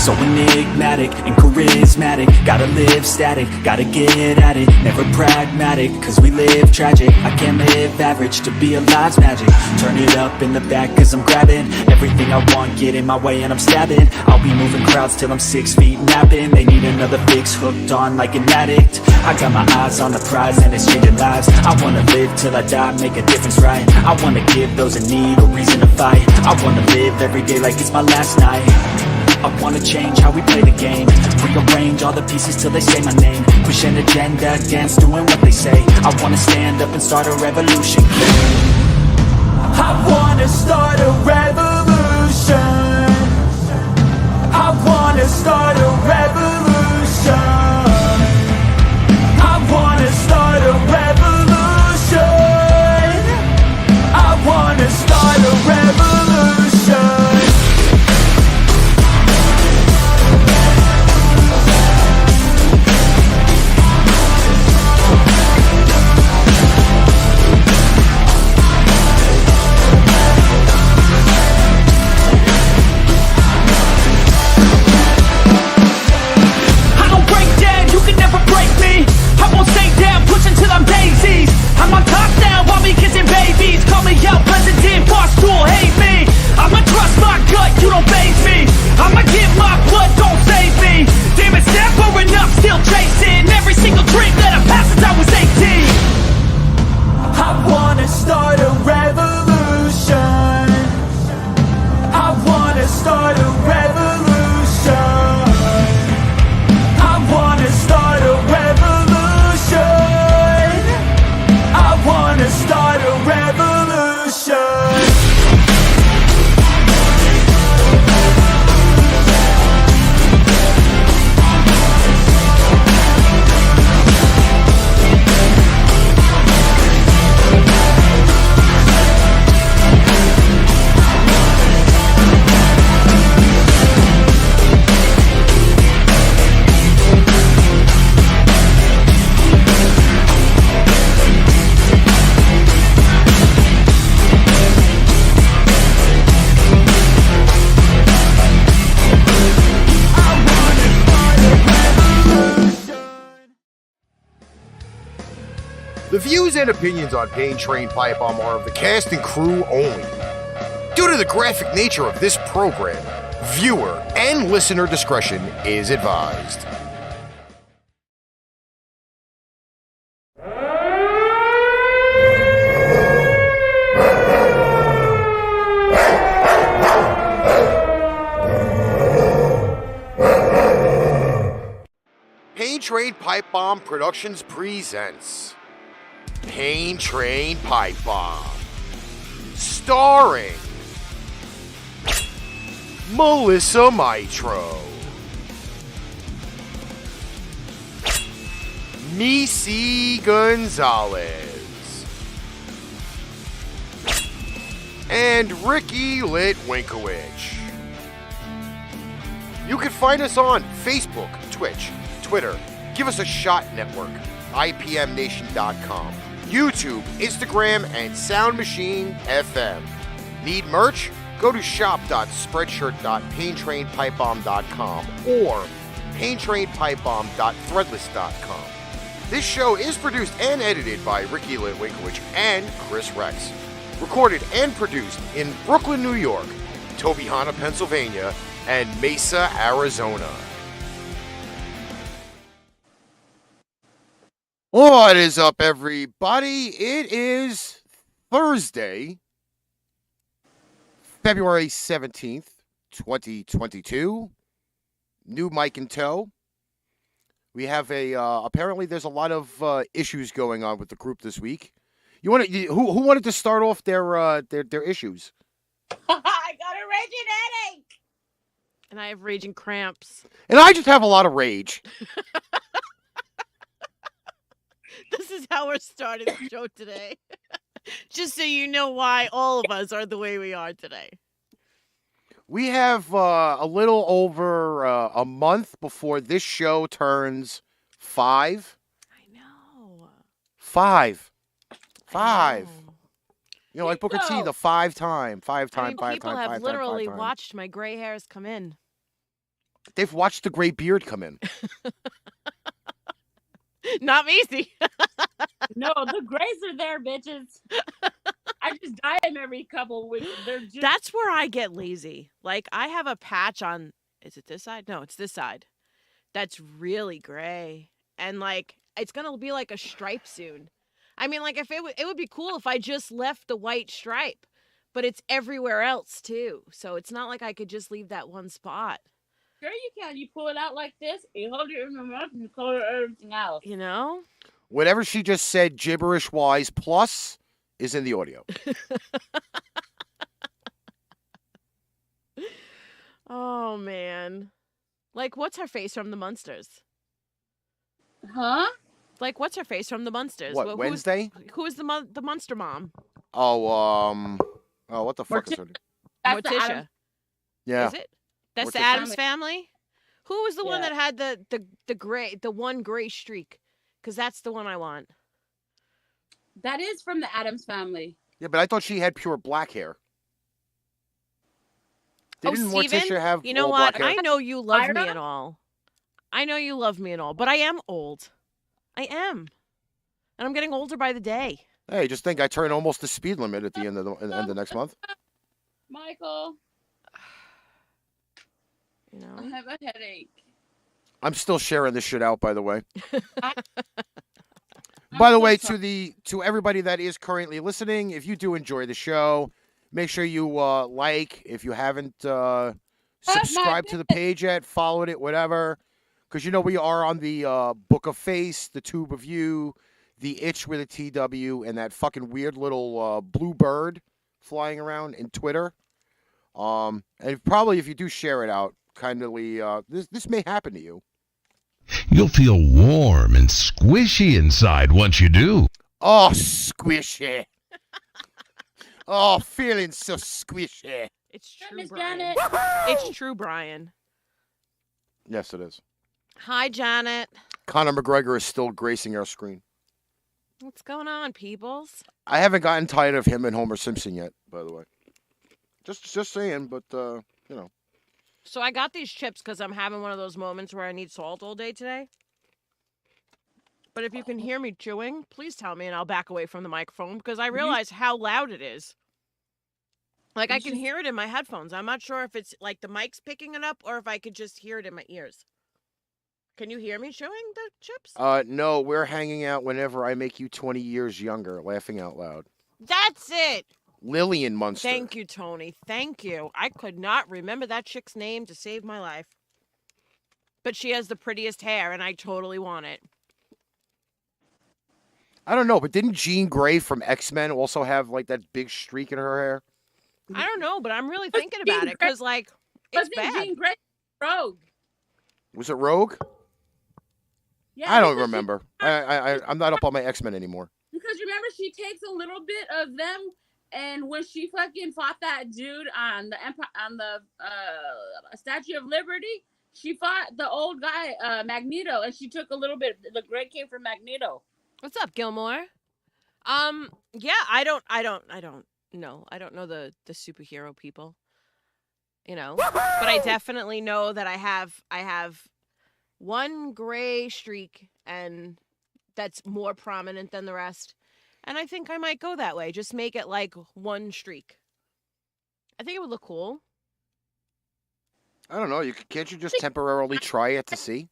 So enigmatic and charismatic, gotta live static, gotta get at it, never pragmatic, cause we live tragic. I can't live average, to be alive's magic. Turn it up in the back cause I'm grabbing everything I want, get in my way and I'm stabbing. I'll be moving crowds till I'm 6 feet napping. They need another fix, hooked on like an addict. I got my eyes on the prize and it's changing lives. I wanna live till I die, make a difference, right? I wanna give those in need a reason to fight. I wanna live every day like it's my last night. I wanna change how we play the game, rearrange all the pieces till they say my name, push an agenda against doing what they say. I wanna stand up and start a revolution. I wanna start a revolution. I wanna start a revolution. I wanna start a revolution. I wanna start a revolution. I'm on top now while me kissing babies. Call me out president, boss tool, hate me. I'ma trust my gut, you don't faze me. I'ma give my blood, don't save me. Damn it's never enough, still chasing every single dream that I've had since I was 18. I wanna start a revolution. I wanna start a revolution. I wanna start a revolution. I wanna start a revolution. The views and opinions on Train Pipebomb are of the cast and crew only. Due to the graphic nature of this program, viewer and listener discretion is advised. Train Pipebomb Productions presents Train Pipebomb, starring Melissa Mitro, Meice Gonzales, and Ricky Litwinkowich. You can find us on Facebook, Twitch, Twitter, Give Us a Shot Network, IPMNation.com, YouTube, Instagram, and Sound Machine FM. Need merch? Go to shop.spreadshirt.paintrainpipebomb.com or paintrainpipebomb.threadless.com. This show is produced and edited by Ricky Litwinkowich and Chris Rex. Recorded and produced in Brooklyn, New York, Tobyhanna, Pennsylvania, and Mesa, Arizona. What is up, everybody? It is Thursday, February 17th, 2022. New mic in tow. We have apparently there's a lot of issues going on with the group this week. Who wanted to start off their issues? I got a raging headache. And I have raging cramps. And I just have a lot of rage. This is how we're starting the show today. Just so you know why all of us are the way we are today. We have a little over a month before this show turns 5. I know. 5. I know. You know, like Booker T, the 5 time. People have literally watched my gray hairs come in. They've watched the gray beard come in. Not Meice. No, the grays are there, bitches. I just dye them every couple of weeks. They're just That's where I get lazy. Like, I have a patch on, is it this side? No, it's this side. That's really gray. And, like, it's going to be like a stripe soon. I mean, like, if it would be cool if I just left the white stripe, but it's everywhere else, too. So it's not like I could just leave that one spot. sure you can. You pull it out like this, you hold it in your mouth, and you color everything else. You know? Whatever she just said, gibberish-wise, plus is in the audio. Oh, man. Like, what's her face from the Munsters? Huh? Like, what's her face from the Munsters? What, Wednesday? Who is the Munster mom? Oh, what the fuck is her name? That's the Morticia. Adam- Yeah. Is it? That's the Morticia. Addams family? Who was the one Yeah. that had the one gray streak? Because that's the one I want. That is from the Addams family. Yeah, but I thought she had pure black hair. Didn't Steven, Morticia have you know all what? black hair? I know you love me Ira? and all. I know you love me and all, but I am old. I am. And I'm getting older by the day. Hey, just think, I turn almost the speed limit at the end of next month. Michael, You I know? have a headache. I'm still sharing this shit out, by the way. I'm By the so way, sorry. to everybody that is currently listening, if you do enjoy the show, make sure you like. If you haven't subscribed to the page yet, followed it, whatever. Because you know we are on the Book of Face, the Tube of You, the Itch with a TW, and that fucking weird little blue bird flying around in Twitter. And probably if you do share it out, kindly, this may happen to you. You'll feel warm and squishy inside once you do. Oh, squishy. Oh, feeling so squishy. It's Hi, true, Miss Brian. Janet. It's true, Brian. Yes, it is. Hi, Janet. Conor McGregor is still gracing our screen. What's going on, peoples? I haven't gotten tired of him and Homer Simpson yet, by the way. Just saying, but, you know. So I got these chips because I'm having one of those moments where I need salt all day today. But if you can hear me chewing, please tell me and I'll back away from the microphone because I realize how loud it is. Like I can hear it in my headphones. I'm not sure if it's like the mic's picking it up or if I could just hear it in my ears. Can you hear me chewing the chips? No, we're hanging out whenever I make you 20 years younger, laughing out loud. That's it. Lillian Munster. Thank you, Tony. Thank you. I could not remember that chick's name to save my life. But she has the prettiest hair, and I totally want it. I don't know, but didn't Jean Grey from X-Men also have, like, that big streak in her hair? I don't know, but I'm really thinking about it because, like, it's Wasn't bad. Jean Grey Rogue? Was it Rogue? Yeah, I don't because remember. I'm not up on my X-Men anymore. Because remember, she takes a little bit of them, and when she fucking fought that dude on the Statue of Liberty, she fought the old guy Magneto, and she took a little bit. The gray came from Magneto. What's up, Gilmore? Yeah, I don't know. I don't know the superhero people. You know, but I definitely know that I have one gray streak, and that's more prominent than the rest. And I think I might go that way. Just make it like one streak. I think it would look cool. I don't know. Can't you just temporarily try it to see?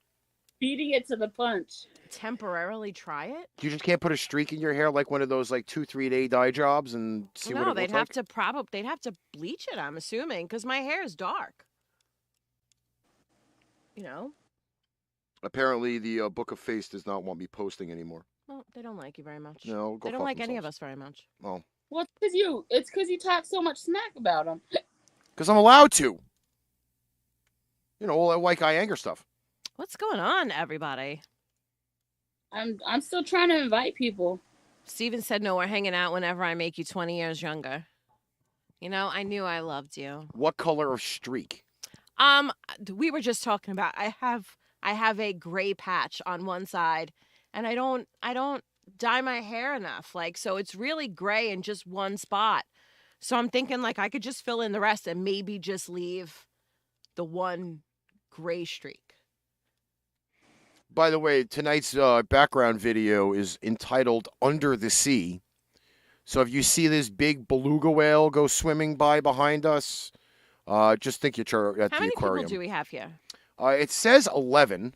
Beating it to the punch. Temporarily try it? You just can't put a streak in your hair like one of those like 2-3 day dye jobs and see what No, it they'd looks have like? they'd have to bleach it, I'm assuming, because my hair is dark. You know? Apparently, the Book of Face does not want me posting anymore. Well, they don't like you very much. No, go They don't fuck like any of themselves. us very much. Oh, Well, it's because you talk so much smack about them. because I'm allowed to. You know, all that white guy anger stuff. What's going on, everybody? I'm still trying to invite people. Steven said, no, we're hanging out whenever I make you 20 years younger. You know, I knew I loved you. What color of streak? We were just talking about, I have a gray patch on one side, and I don't dye my hair enough. Like, so it's really gray in just one spot. So I'm thinking like I could just fill in the rest and maybe just leave the one gray streak. By the way, tonight's background video is entitled Under the Sea. So if you see this big beluga whale go swimming by behind us, just think you're at How the many aquarium. people do we have here? It says 11,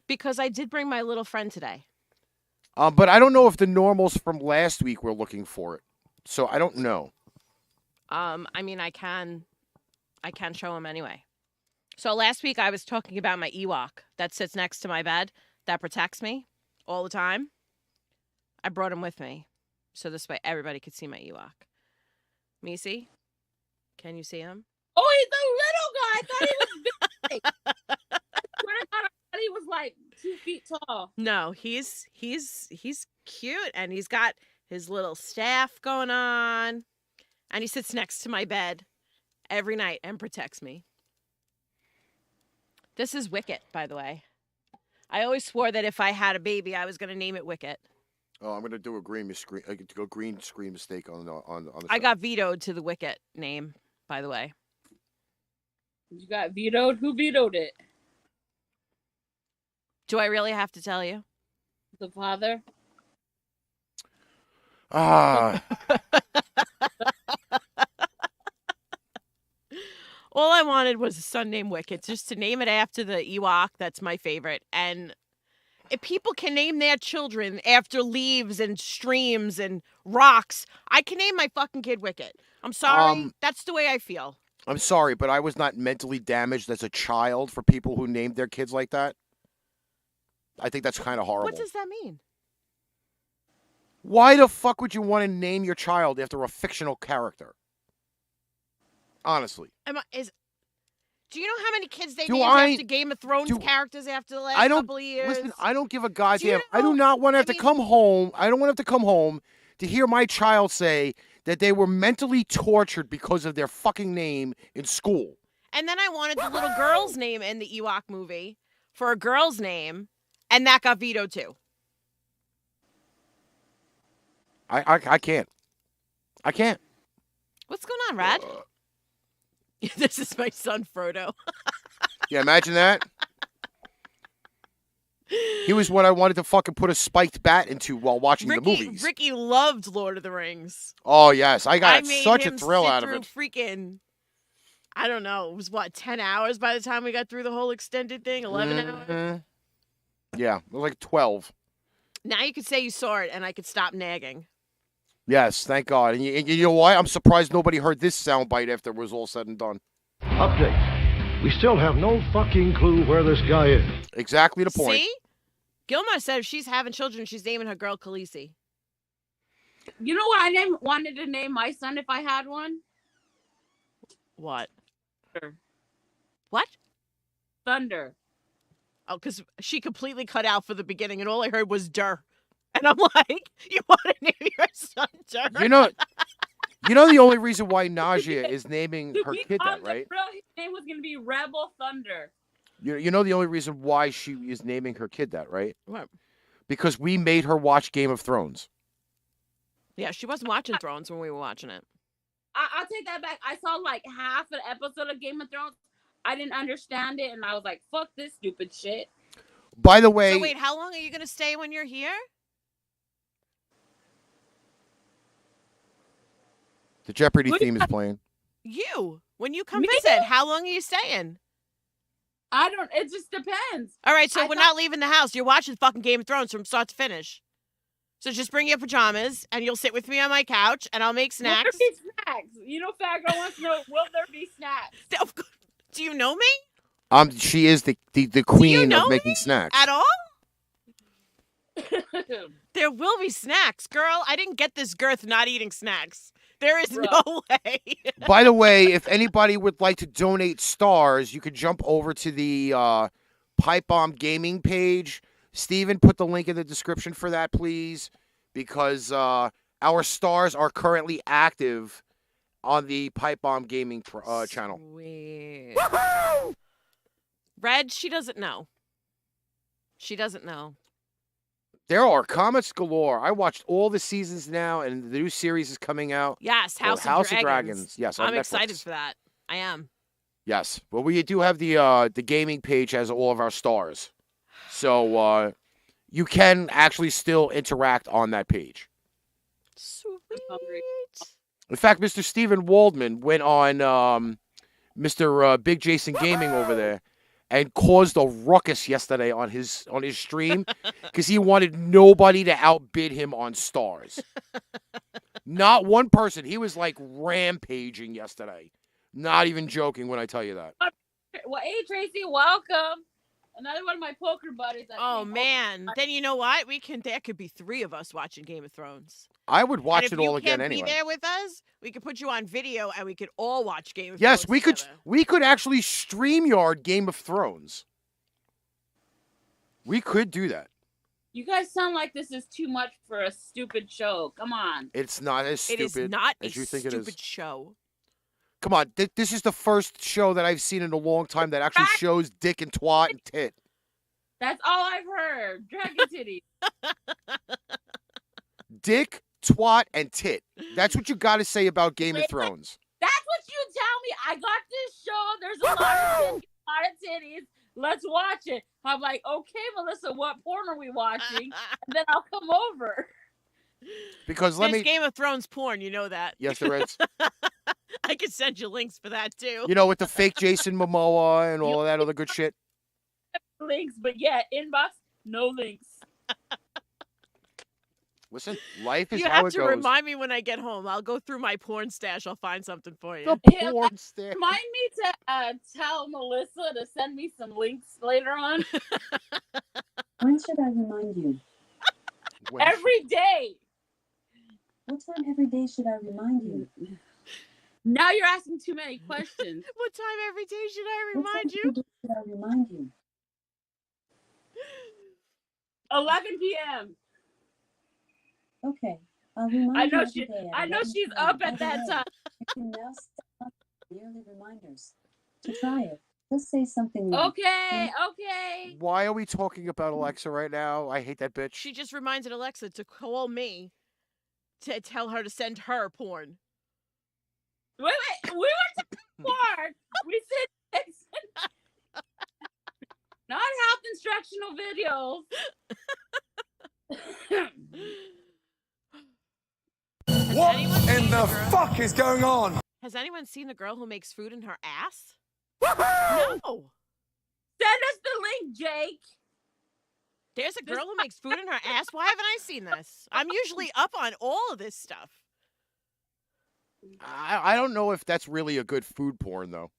Because I did bring my little friend today. but I don't know if the normals from last week were looking for it. So I don't know. I mean, I can show him anyway. So last week I was talking about my Ewok that sits next to my bed that protects me all the time. I brought him with me, so this way everybody could see my Ewok. Meice, can you see him? Oh, he's a little guy. I thought he was big. I swear to God, I thought he was like 2 feet tall. No, he's cute, and he's got his little staff going on, and he sits next to my bed every night and protects me. This is Wicket, by the way. I always swore that if I had a baby, I was going to name it Wicket. Oh, I'm going to do a green screen mistake on the I side. got vetoed to the Wicket name, by the way. You got vetoed? Who vetoed it? Do I really have to tell you? The father? Ah, All I wanted was a son named Wicket, just to name it after the Ewok. That's my favorite. And if people can name their children after leaves and streams and rocks, I can name my fucking kid Wicket. I'm sorry. That's the way I feel. I'm sorry, but I was not mentally damaged as a child for people who named their kids like that. I think that's kind of horrible. What does that mean? Why the fuck would you want to name your child after a fictional character? Honestly. Do you know how many kids they Do named I- after Game of Thrones do- characters after the last I don't couple of years? listen. I don't give a goddamn. know- I do not want to have I to mean- come home. I don't want to have to come home to hear my child say that they were mentally tortured because of their fucking name in school. And then I wanted the little girl's name in the Ewok movie for a girl's name, and that got vetoed too. I can't. I can't. What's going on, Rad? This is my son, Frodo. Yeah, imagine that. He was what I wanted to fucking put a spiked bat into while watching the movies. Ricky loved Lord of the Rings. Oh yes, I got made such a him thrill sit out of through it. Freaking, I don't know. It was what, 10 hours by the time we got through the whole extended thing? 11 hours. Mhm. Yeah, it was like 12. Now you could say you saw it, and I could stop nagging. Yes, thank God. And you know what? I'm surprised nobody heard this soundbite after it was all said and done. Update. We still have no fucking clue where this guy is. Exactly the point. See? Gilmar said if she's having children, she's naming her girl Khaleesi. You know what I wanted to name my son if I had one? What? Thunder. What? Thunder. Oh, because she completely cut out for the beginning, and all I heard was "dur," and I'm like, "You want to name your son Dur?" You know the only reason why Najee is naming her We kid called that, right? him Bro, his name was gonna be Rebel Thunder. You know the only reason why she is naming her kid that, right? What? Because we made her watch Game of Thrones. Yeah, she wasn't watching Thrones when we were watching it. I'll take that back. I saw like half an episode of Game of Thrones. I didn't understand it, and I was like, "Fuck this stupid shit." By the way, So wait, how long are you gonna stay when you're here? the Jeopardy What do theme is playing. When you come Me? visit, how long are you staying? I don't. It just depends. All right, so I we're thought- not leaving the house. You're watching fucking Game of Thrones from start to finish. So just bring your pajamas, and you'll sit with me on my couch, and I'll make snacks. Will there be snacks? You know, Fat Girl wants to know. Will there be snacks? Do you know me She is the queen know of making snacks. at all? There will be snacks, girl. I didn't get this girth not eating snacks. There is Bro. no way. By the way, if anybody would like to donate stars, you could jump over to the Pipebomb Gaming page. Steven, put the link in the description for that, please, because our stars are currently active on the Pipebomb Gaming channel. Sweet. Red, she doesn't know. She doesn't know. There are comments galore. I watched all the seasons now, and the new series is coming out. Yes, Well, House of Dragons. Yes, on I'm excited Netflix. for that. I am. Yes. Well, we do have the gaming page has all of our stars. So you can actually still interact on that page. Sweet. In fact, Mr. Steven Waldman went on Mr. Big Jason Gaming over there and caused a ruckus yesterday on his stream because he wanted nobody to outbid him on stars. Not one person. He was like rampaging yesterday. Not even joking when I tell you that. Well, hey Tracy, welcome. Another one of my poker buddies. Oh man, then you know what? There could be 3 of us watching Game of Thrones. I would watch and it all again if you anyway. can't be there with us, we could put you on video and we could all watch Game of Yes, Thrones. we could. together. We could actually StreamYard Game of Thrones. We could do that. You guys sound like this is too much for a stupid show. Come on. It's not as It is stupid not as a you think it is. stupid show. Come on, this is the first show that I've seen in a long time that actually shows dick and twat and tit. That's all I've heard. Dragon titties. Dick, twat, and tit. That's what you got to say about Game of Thrones. That's what you tell me. I got this show. There's a lot of titties. Let's watch it. I'm like, okay, Melissa, what porn are we watching? And then I'll come over. Because There's Game of Thrones porn, you know that. Yes, there is. I could send you links for that too. You know, with the fake Jason Momoa and all of that other good shit. Links, but yeah, inbox, no links. Listen, life is You how have it to goes. remind me when I get home. I'll go through my porn stash. I'll find something for you. The porn stash. Remind me to tell Melissa to send me some links later on. When should I remind you? Every day. What time every day should I remind you? Now you're asking too many questions. What time every day should I What remind time you? every day should I remind you? 11 p.m. Okay, I'll remind I know you every day. I know 11 she's p.m. up By at the that way, time. You can now set up yearly reminders. To try it, just say something like, Okay. Why are we talking about Alexa right now? I hate that bitch. She just reminded Alexa to call me to tell her to send her porn. Wait. We went to porn. We said not health instructional videos. What in the fuck is going on? Has anyone seen the girl who makes food in her ass? No. Send us the link, Jake. There's a girl who makes food in her ass? Why haven't I seen this? I'm usually up on all of this stuff. I don't know if that's really a good food porn, though.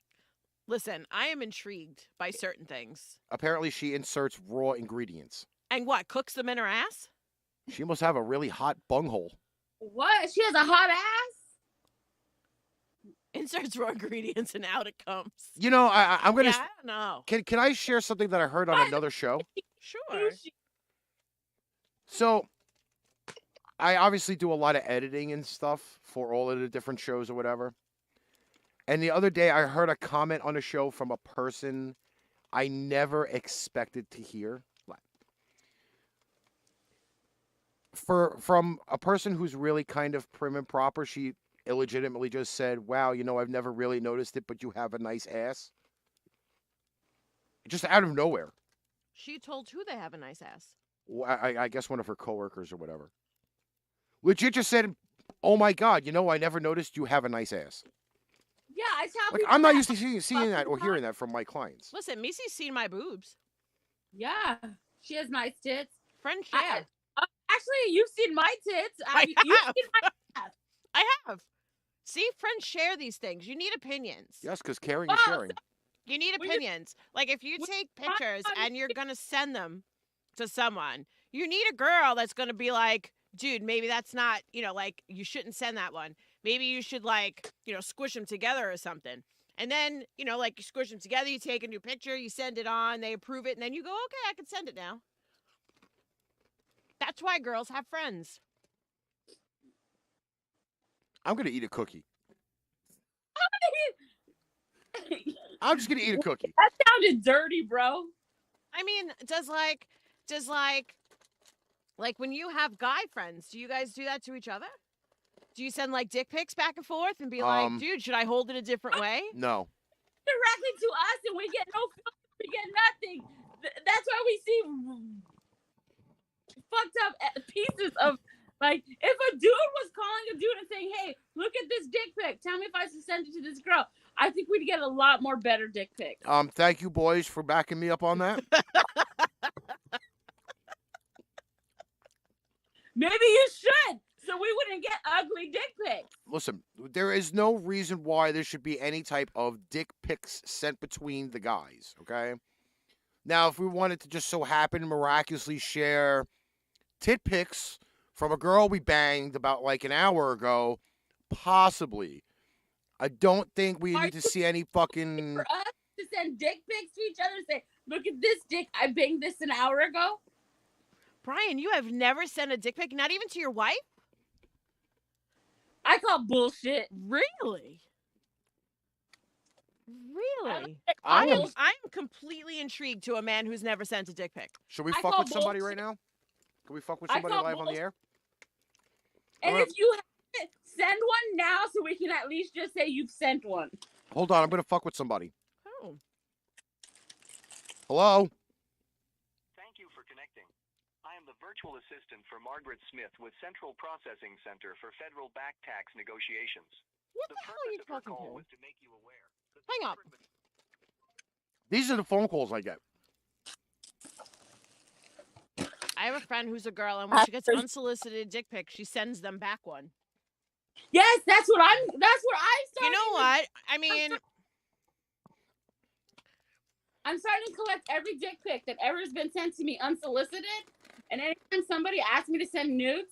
Listen, I am intrigued by certain things. Apparently, she inserts raw ingredients. And what, cooks them in her ass? She must have a really hot bunghole. What? She has a hot ass? Inserts raw ingredients and out it comes. You know, I'm gonna. Yeah, I don't know. Can I share something that I heard on another show? Sure. So, I obviously do a lot of editing and stuff for all of the different shows or whatever. And the other day, I heard a comment on a show from a person I never expected to hear. From a person who's really kind of prim and proper, she illegitimately just said, "Wow, you know, I've never really noticed it, but you have a nice ass." Just out of nowhere. She told who they have a nice ass. I guess one of her coworkers or whatever. Legit just said, "Oh my God, you know, I never noticed you have a nice ass." Yeah, I tell Like, people I'm not that. used to seeing that or hearing that from my clients. Listen, Meice's seen my boobs. Yeah, she has nice tits. Friend share. Actually, you've seen my tits. I You've have. seen my ass. I have. See, friends share these things. You need opinions. Yes, because caring is Wow, sharing. You need Well, you- opinions. Like if you well, take fine. pictures and you're gonna send them to someone, you need a girl that's gonna be like, dude, maybe that's not, like you shouldn't send that one. Maybe you should squish them together or something. And then, like you squish them together, you take a new picture, you send it on, they approve it, and then you go, okay, I can send it now. That's why girls have friends. I'm going to eat a cookie. I'm just going to eat a cookie. That sounded dirty, bro. I mean, does when you have guy friends, do you guys do that to each other? Do you send like dick pics back and forth and be like, dude, should I hold it a different way? No. directly to us, and we get no filter, we get nothing. That's why we see fucked up pieces of, like, if a dude was calling a dude and saying, hey, look at this dick pic, tell me if I should send it to this girl, I think we'd get a lot more better dick pics. Thank you, boys, for backing me up on that. Maybe you should, so we wouldn't get ugly dick pics. Listen, there is no reason why there should be any type of dick pics sent between the guys, okay? Now, if we wanted to just so happen miraculously share tit pics from a girl we banged about like an hour ago, possibly. I don't think we need to see any fucking... For us to send dick pics to each other and say, look at this dick, I banged this an hour ago? Brian, you have never sent a dick pic, not even to your wife? I call bullshit. Really? Really? I'm I'm completely intrigued to a man who's never sent a dick pic. Should we I fuck call with somebody bullshit. right now? Can we fuck with I somebody call live on the bullshit. air? And Alright. if you haven't, send one now so we can at least just say you've sent one. Hold on, I'm going to fuck with somebody. Oh. Hello? Thank you for connecting. I am the virtual assistant for Margaret Smith with Central Processing Center for Federal Back Tax Negotiations. What The the hell are you purpose of her talking call to? was to make you aware. that Hang up. These are the phone calls I get. I have a friend who's a girl, and when she gets unsolicited dick pics, she sends them back one. Yes, that's what I'm starting. You know what? I mean, I'm starting to collect every dick pic that ever has been sent to me unsolicited. And anytime somebody asks me to send nudes,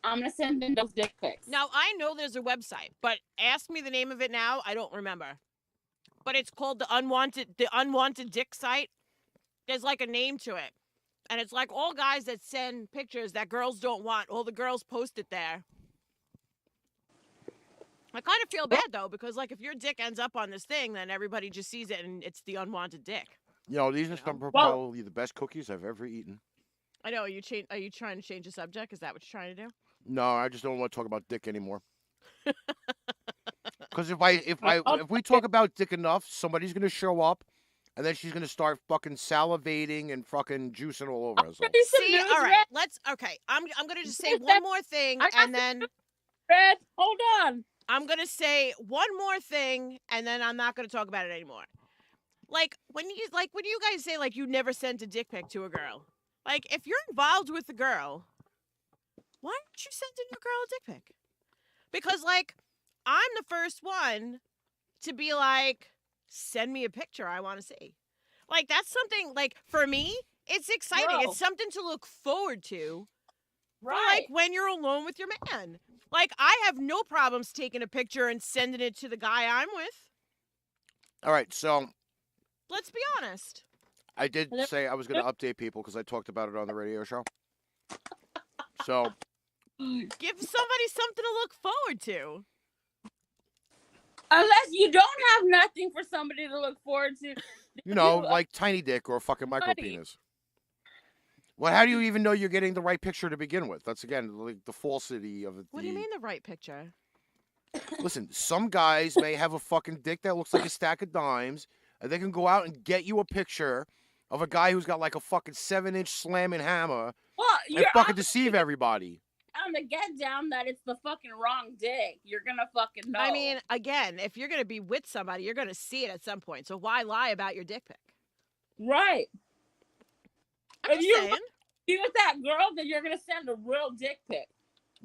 I'm gonna send them those dick pics. now I know there's a website, but ask me the name of it now. I don't remember. But it's called the unwanted dick site. There's like a name to it. And it's like all guys that send pictures that girls don't want. All the girls post it there. I kind of feel bad though, because like if your dick ends up on this thing, then everybody just sees it and it's the unwanted dick. You know, these are some Well- probably the best cookies I've ever eaten. I know. Are you trying to change the subject? Is that what you're trying to do? No, I just don't want to talk about dick anymore. Because if we talk about dick enough, somebody's gonna show up, and then she's gonna start fucking salivating and fucking juicing all over us. Send some See, nudes, all right. Red. Okay. I'm gonna just say Yes, one more thing, I got and then Red, hold on. I'm gonna say one more thing, and then I'm not gonna talk about it anymore. Like when you guys say like you never sent a dick pic to a girl. Like if you're involved with the girl, why aren't you sending your girl a dick pic? Because like I'm the first one to be like, send me a picture I want to see. Like that's something like for me, it's exciting. Bro. It's something to look forward to. For, Right. like when you're alone with your man. Like I have no problems taking a picture and sending it to the guy I'm with. All right, so Let's be honest. I did say I was going to update people because I talked about it on the radio show. So Give somebody something to look forward to. Unless you don't have nothing for somebody to look forward to. you know, You- like tiny dick or a fucking micro Buddy. penis. Well, how do you even know you're getting the right picture to begin with? That's again like the falsity of it. What do you mean the right picture? Listen, some guys may have a fucking dick that looks like a stack of dimes, and they can go out and get you a picture of a guy who's got like a fucking 7-inch slamming hammer Well, and you're fucking deceive everybody. on the get down that it's the fucking wrong dick. You're gonna fucking know. I mean, again, if you're gonna be with somebody, you're gonna see it at some point. So why lie about your dick pic? right. I'm If just you saying. be with that girl, then you're gonna send a real dick pic.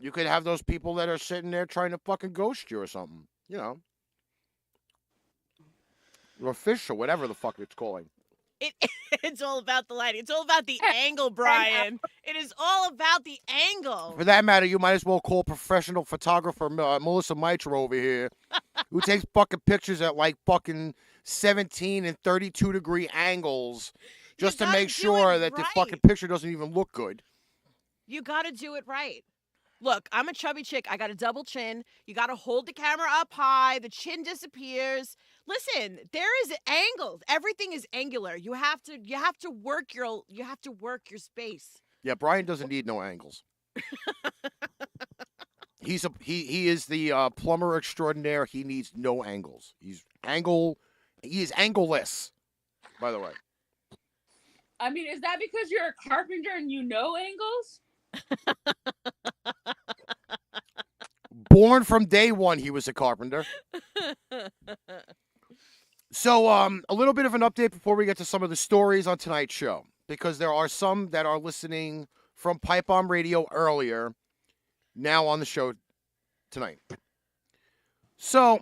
You could have those people that are sitting there trying to fucking ghost you or something, you know. Or fish or whatever the fuck it's calling. It's all about the lighting. It's all about the angle, Brian. It is all about the angle. For that matter, you might as well call professional photographer Melissa Mitro over here, who takes fucking pictures at like fucking 17 and 32 degree angles just to gotta make do sure it that the right. fucking picture doesn't even look good. You gotta do it right. Look, I'm a chubby chick. I got a double chin. You gotta hold the camera up high. The chin disappears. Listen, there is angles. Everything is angular. You have to work your space. Yeah, Brian doesn't need no angles. He is the plumber extraordinaire. He needs no angles. He's angle He is angleless, by the way. I mean, is that because you're a carpenter and you know angles? Born from day one, he was a carpenter. So, a little bit of an update before we get to some of the stories on tonight's show, because there are some that are listening from Pipebomb Radio earlier, now on the show tonight. So,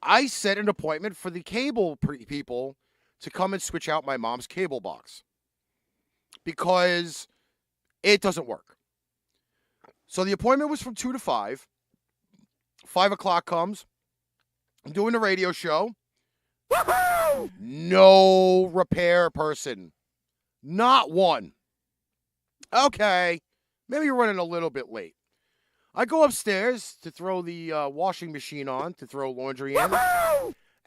I set an appointment for the cable people to come and switch out my mom's cable box because it doesn't work. So the appointment was from 2 to 5. 5 o'clock comes. I'm doing the radio show. No repair person. Not one. Okay. Maybe you're running a little bit late. I go upstairs to throw the washing machine on, to throw laundry in.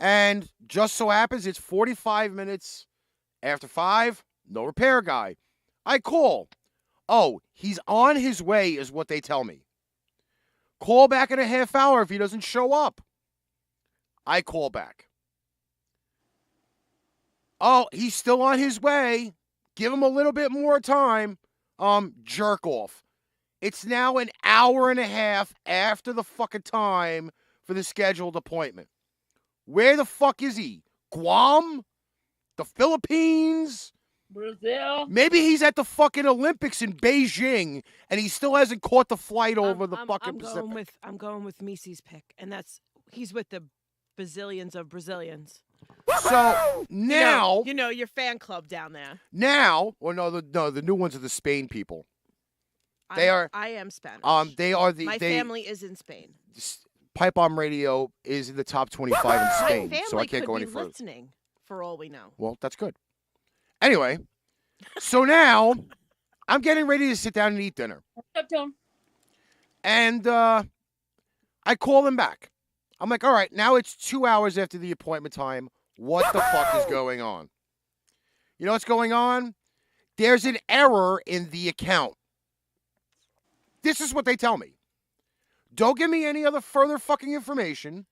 And just so happens it's 45 minutes after 5. No repair guy. I call. Oh, he's on his way is what they tell me. Call back in a half hour if he doesn't show up. I call back. Oh, he's still on his way. Give him a little bit more time. Jerk off. It's now an hour and a half after the fucking time for the scheduled appointment. Where the fuck is he? Guam? The Philippines? Brazil? Maybe he's at the fucking Olympics in Beijing and he still hasn't caught the flight over the fucking Pacific. I'm going with Meice's pick, and he's with the bazillions of Brazilians. So now, you know your fan club down there. Now, well, the new ones are the Spain people. I am Spanish. They are my family is in Spain. Pipebomb Radio is in the top 25 in Spain, so I can't go any further. Listening, for all we know. Well, that's good. Anyway, so now I'm getting ready to sit down and eat dinner. And I call them back. I'm like, all right, now it's 2 hours after the appointment time. What the fuck is going on? You know what's going on? There's an error in the account. This is what they tell me. Don't give me any other further fucking information.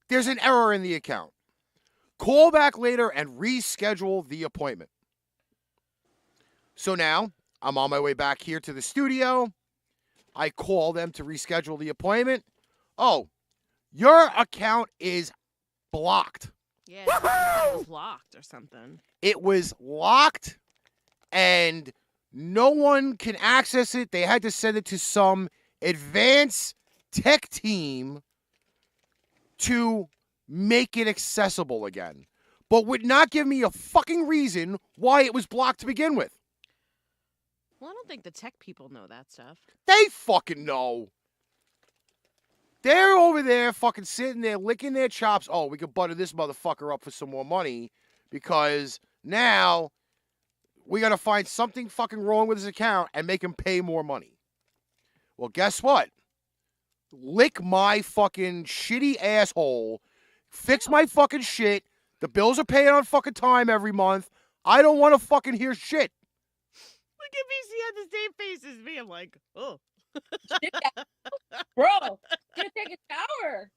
There's an error in the account. Call back later and reschedule the appointment. So now, I'm on my way back here to the studio. I call them to reschedule the appointment. Oh, your account is blocked. Yeah, it was locked or something. It was locked, and no one can access it. They had to send it to some advanced tech team to make it accessible again, but would not give me a fucking reason why it was blocked to begin with. Well, I don't think the tech people know that stuff. They fucking know. They're over there fucking sitting there licking their chops. Oh, we could butter this motherfucker up for some more money because now we got to find something fucking wrong with his account and make him pay more money. Well, guess what? Lick my fucking shitty asshole. Fix my fucking shit. The bills are paid on fucking time every month. I don't want to fucking hear shit. Look at me. He had the same face as me. I'm like, oh. Bro, gonna take a shower.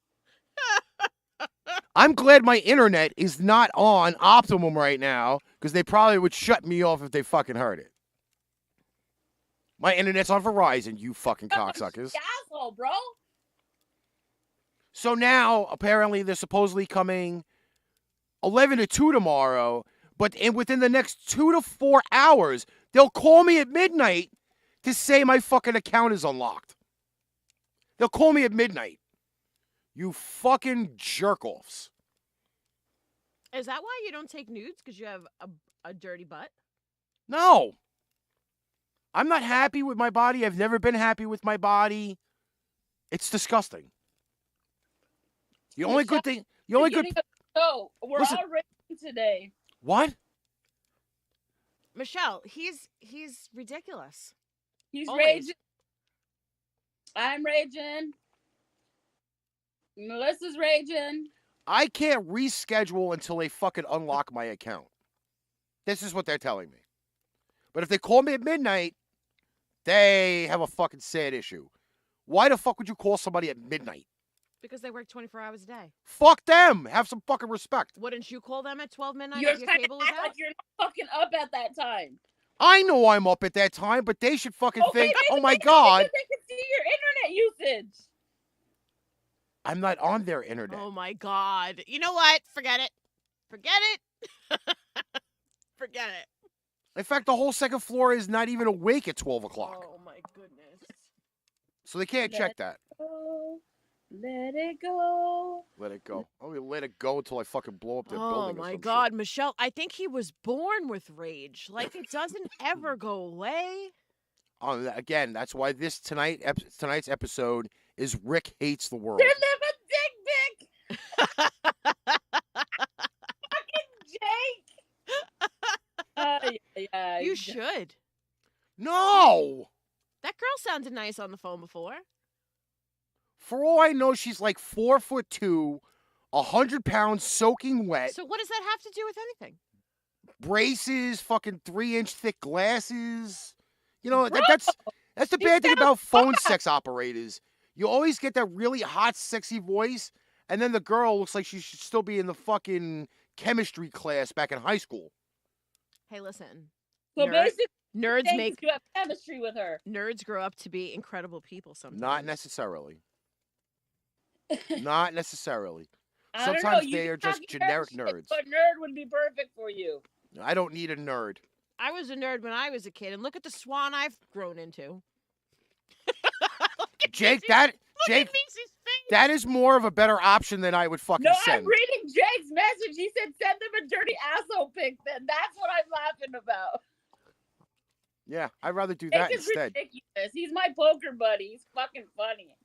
I'm glad my internet is not on optimum right now because they probably would shut me off if they fucking heard it. My internet's on Verizon, you fucking cocksuckers. Asshole, bro. So now, apparently, they're supposedly coming 11 to 2 tomorrow, but within the next 2 to 4 hours, they'll call me at midnight to say my fucking account is unlocked. They'll call me at midnight. You fucking jerk-offs. Is that why you don't take nudes? Because you have a dirty butt? No. I'm not happy with my body. I've never been happy with my body. It's disgusting. The only good thing... So, we're Listen. all raging today. What? Michelle, he's ridiculous. He's Always. raging. I'm raging. Melissa's raging. I can't reschedule until they fucking unlock my account. This is what they're telling me. But if they call me at midnight, they have a fucking sad issue. Why the fuck would you call somebody at midnight? Because they work 24 hours a day. Fuck them. Have some fucking respect. Wouldn't you call them at 12 midnight You're if your trying cable to was act out? like you're not fucking up at that time. I know I'm up at that time, but they should fucking Okay, think, maybe oh my they God, can see your internet usage. I'm not on their internet. Oh my God. You know what? Forget it. Forget it. Forget it. In fact, the whole second floor is not even awake at 12 o'clock. Oh my goodness. So they can't check that. Oh, let it go. Let it go. I'm going to let it go until I fucking blow up their Oh building or my some God, Michelle, I think he was born with rage. Like, it doesn't ever go away. Shit. Again, that's why tonight's episode is Rick Hates the World. Send them a dick pic. Fucking Jake. Yeah. You should. No! That girl sounded nice on the phone before. For all I know, she's like 4'2", 100 pounds, soaking wet, So what does that have to do with anything? braces, fucking 3-inch thick glasses. You know, Bro, that's the bad thing sounds about phone hot. sex operators. You always get that really hot, sexy voice, and then the girl looks like she should still be in the fucking chemistry class back in high school. Hey, listen. So basically, Nerds make you have chemistry with her. nerds grow up to be incredible people sometimes. Not necessarily. Not necessarily. I don't know, Sometimes you they are talk just nerd generic shit, nerds. But nerd would be perfect for you. I don't need a nerd. I was a nerd when I was a kid, and look at the swan I've grown into. Jake, Look at Macy's face. that is more of a better option than I would fucking No, send. I'm reading Jake's message. He said send them a dirty asshole pic. Then that's what I'm laughing about. Yeah, I'd rather do that Jake is instead. ridiculous. He's my poker buddy. He's fucking funny.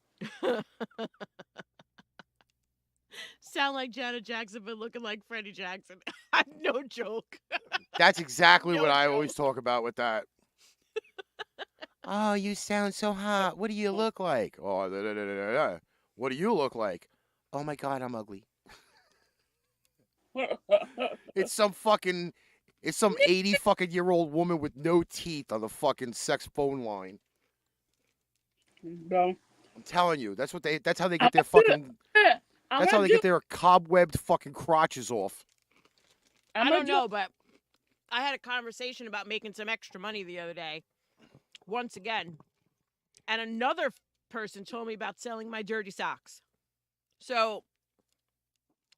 Sound like Janet Jackson, but looking like Freddie Jackson. I'm no joke. That's exactly No what I joke. always talk about with that. Oh, you sound so hot. What do you look like? Oh, da, da, da, da, da, da. What do you look like? Oh my God, I'm ugly. It's some 80 fucking year old woman with no teeth on the fucking sex phone line. No. I'm telling you, that's how they get their fucking. That's how they get their cobwebbed fucking crotches off. I don't know, but I had a conversation about making some extra money the other day. Once again. And another person told me about selling my dirty socks. So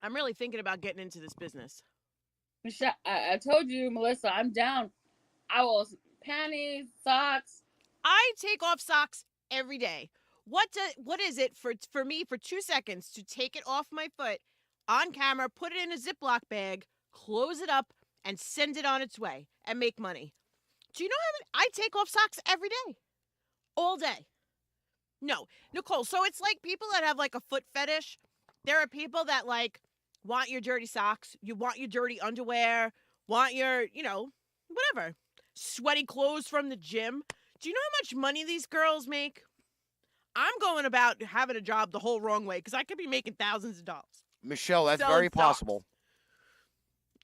I'm really thinking about getting into this business. Michelle, I told you, Melissa, I'm down. I will panties, socks. I take off socks every day. What is it for me for 2 seconds to take it off my foot on camera, put it in a Ziploc bag, close it up, and send it on its way and make money? Do you know how many I take off socks every day? All day. No, Nicole, so it's like people that have like a foot fetish. There are people that like want your dirty socks, you want your dirty underwear, want your, whatever, sweaty clothes from the gym. Do you know how much money these girls make? I'm going about having a job the whole wrong way because I could be making thousands of dollars. Michelle, that's Selling very socks. possible.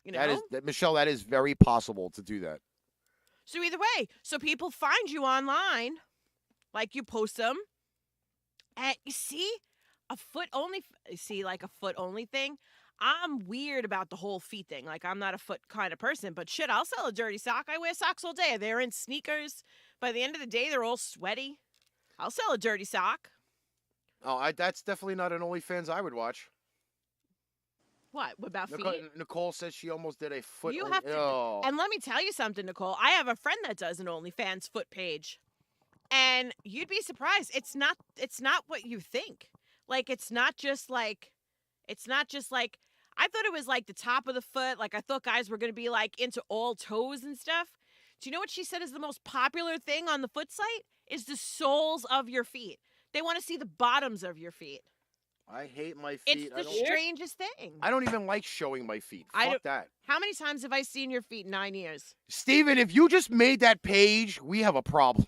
You know? Michelle, that is very possible to do that. So either way, so people find you online, like you post them, and you see a foot only thing. I'm weird about the whole feet thing. Like, I'm not a foot kind of person, but shit, I'll sell a dirty sock. I wear socks all day. They're in sneakers. By the end of the day, they're all sweaty. I'll sell a dirty sock. Oh, that's definitely not an OnlyFans I would watch. What about feet? Nicole says she almost did a foot. You have to, Oh. and let me tell you something, Nicole. I have a friend that does an OnlyFans foot page, and you'd be surprised. It's not what you think. Like, it's not just like. I thought it was like the top of the foot. Like, I thought guys were gonna be like into all toes and stuff. Do you know what she said is the most popular thing on the foot site? Is the soles of your feet. They want to see the bottoms of your feet. I hate my feet. It's the strangest thing. I don't even like showing my feet. Fuck that. How many times have I seen your feet in 9 years? Steven, if you just made that page, we have a problem.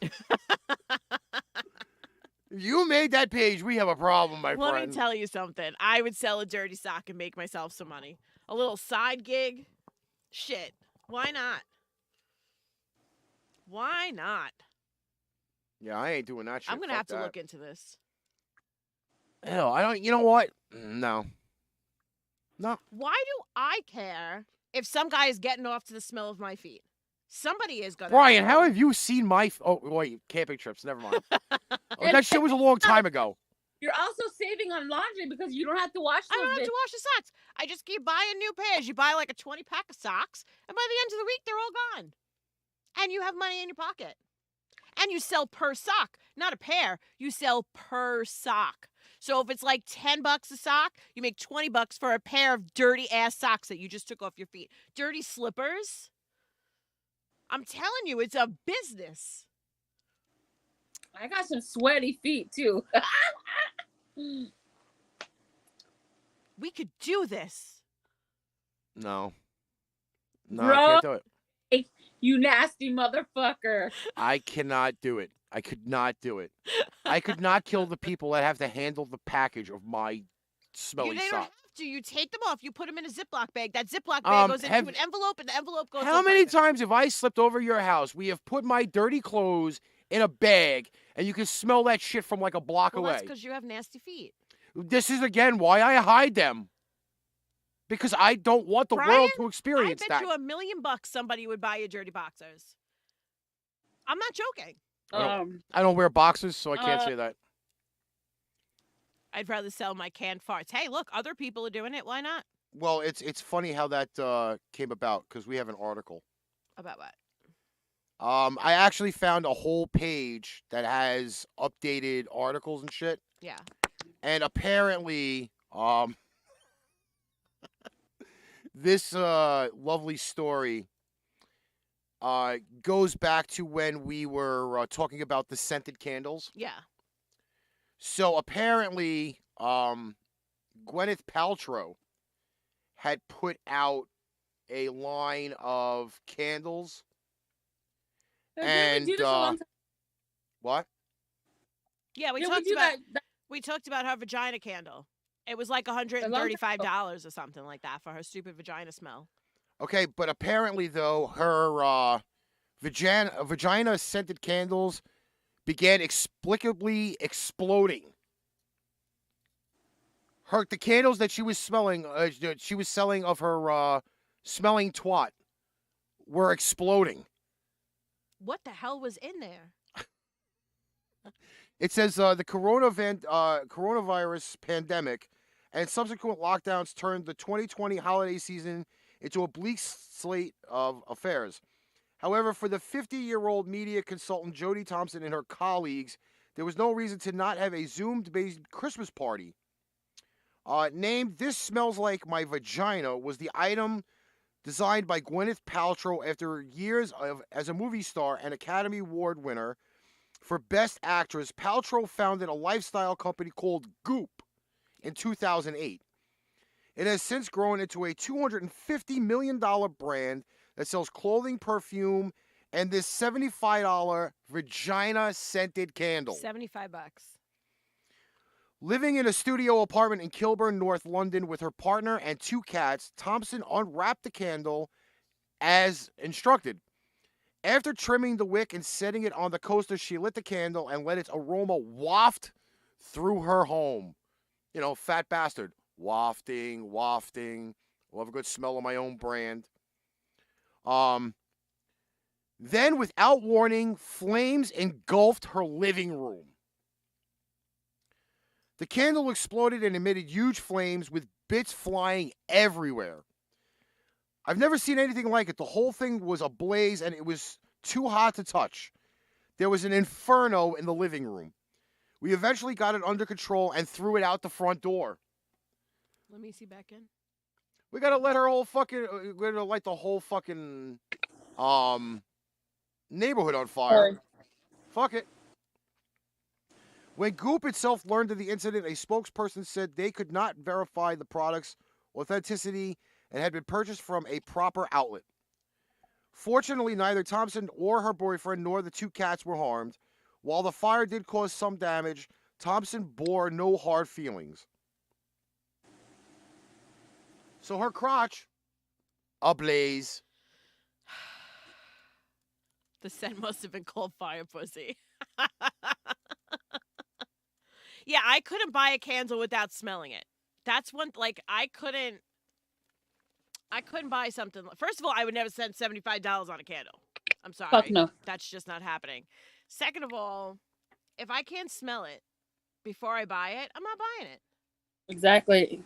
If you made that page, we have a problem, my friend. Let me tell you something. I would sell a dirty sock and make myself some money. A little side gig. Shit. Why not? Why not? Yeah, I ain't doing that shit. I'm going to Fuck have to that. look into this. Ew, I don't. You know what? No. No. Why do I care if some guy is getting off to the smell of my feet? Somebody is gonna. Brian, how have you seen my? Oh wait, camping trips. Never mind. Oh, that shit was a long time ago. You're also saving on laundry because you don't have to wash I those. don't have to wash the socks. I just keep buying new pairs. You buy like a 20-pack of socks, and by the end of the week, they're all gone. And you have money in your pocket. And you sell per sock, not a pair. You sell per sock. So if it's like $10 a sock, you make $20 for a pair of dirty ass socks that you just took off your feet. Dirty slippers. I'm telling you, it's a business. I got some sweaty feet too. We could do this. No. No, Bro. I can't do it. You nasty motherfucker. I cannot do it. I could not do it. I could not kill the people that have to handle the package of my smelly They don't sock. have to. You take them off. You put them in a Ziploc bag. That Ziploc bag goes into have- an envelope, and the envelope goes. How many times have I slipped over your house? We have put my dirty clothes in a bag, and you can smell that shit from like a block Well, away. that's because you have nasty feet. This is again why I hide them. Because I don't want the world Brian, to experience I bet that. you $1 million somebody would buy you dirty boxers. I'm not joking. I don't wear boxers, so I can't say that. I'd rather sell my canned farts. Hey, look, other people are doing it. Why not? Well, it's funny how that came about because we have an article. About what? I actually found a whole page that has updated articles and shit. Yeah. And apparently, this lovely story goes back to when we were talking about the scented candles. Yeah. So apparently, Gwyneth Paltrow had put out a line of candles. And And what? Yeah, we Yeah, talked do about that. we talked about her vagina candle. It was like $135 or something like that for her stupid vagina smell. Okay, but apparently though, her vagina scented candles began inexplicably exploding. The candles that she was selling of her smelling twat were exploding. What the hell was in there? It says the coronavirus pandemic and subsequent lockdowns turned the 2020 holiday season into a bleak slate of affairs. However, for the 50-year-old media consultant Jody Thompson and her colleagues, there was no reason to not have a Zoom-based Christmas party. Named This Smells Like My Vagina was the item designed by Gwyneth Paltrow after years as a movie star and Academy Award winner. For Best Actress, Paltrow founded a lifestyle company called Goop in 2008. It has since grown into a $250 million brand that sells clothing, perfume, and this $75 vagina-scented candle. $75. Living in a studio apartment in Kilburn, North London with her partner and 2 cats, Thompson unwrapped the candle as instructed. After trimming the wick and setting it on the coaster, she lit the candle and let its aroma waft through her home. You know, fat bastard. Wafting. Love a good smell of my own brand. Then, without warning, flames engulfed her living room. The candle exploded and emitted huge flames with bits flying everywhere. I've never seen anything like it. The whole thing was ablaze and it was too hot to touch. There was an inferno in the living room. We eventually got it under control and threw it out the front door. Let me see back in. We gotta let her whole fucking, we're gonna light the whole fucking, neighborhood on fire. Fuck it. When Goop itself learned of the incident, a spokesperson said they could not verify the product's authenticity and had been purchased from a proper outlet. Fortunately, neither Thompson or her boyfriend nor the 2 cats were harmed. While the fire did cause some damage, Thompson bore no hard feelings. So her crotch, ablaze. The scent must have been called fire pussy. Yeah, I couldn't buy a candle without smelling it. That's one. Like, I couldn't buy something. First of all, I would never spend $75 on a candle. I'm sorry. Fuck no. That's just not happening. Second of all, if I can't smell it before I buy it, I'm not buying it. Exactly.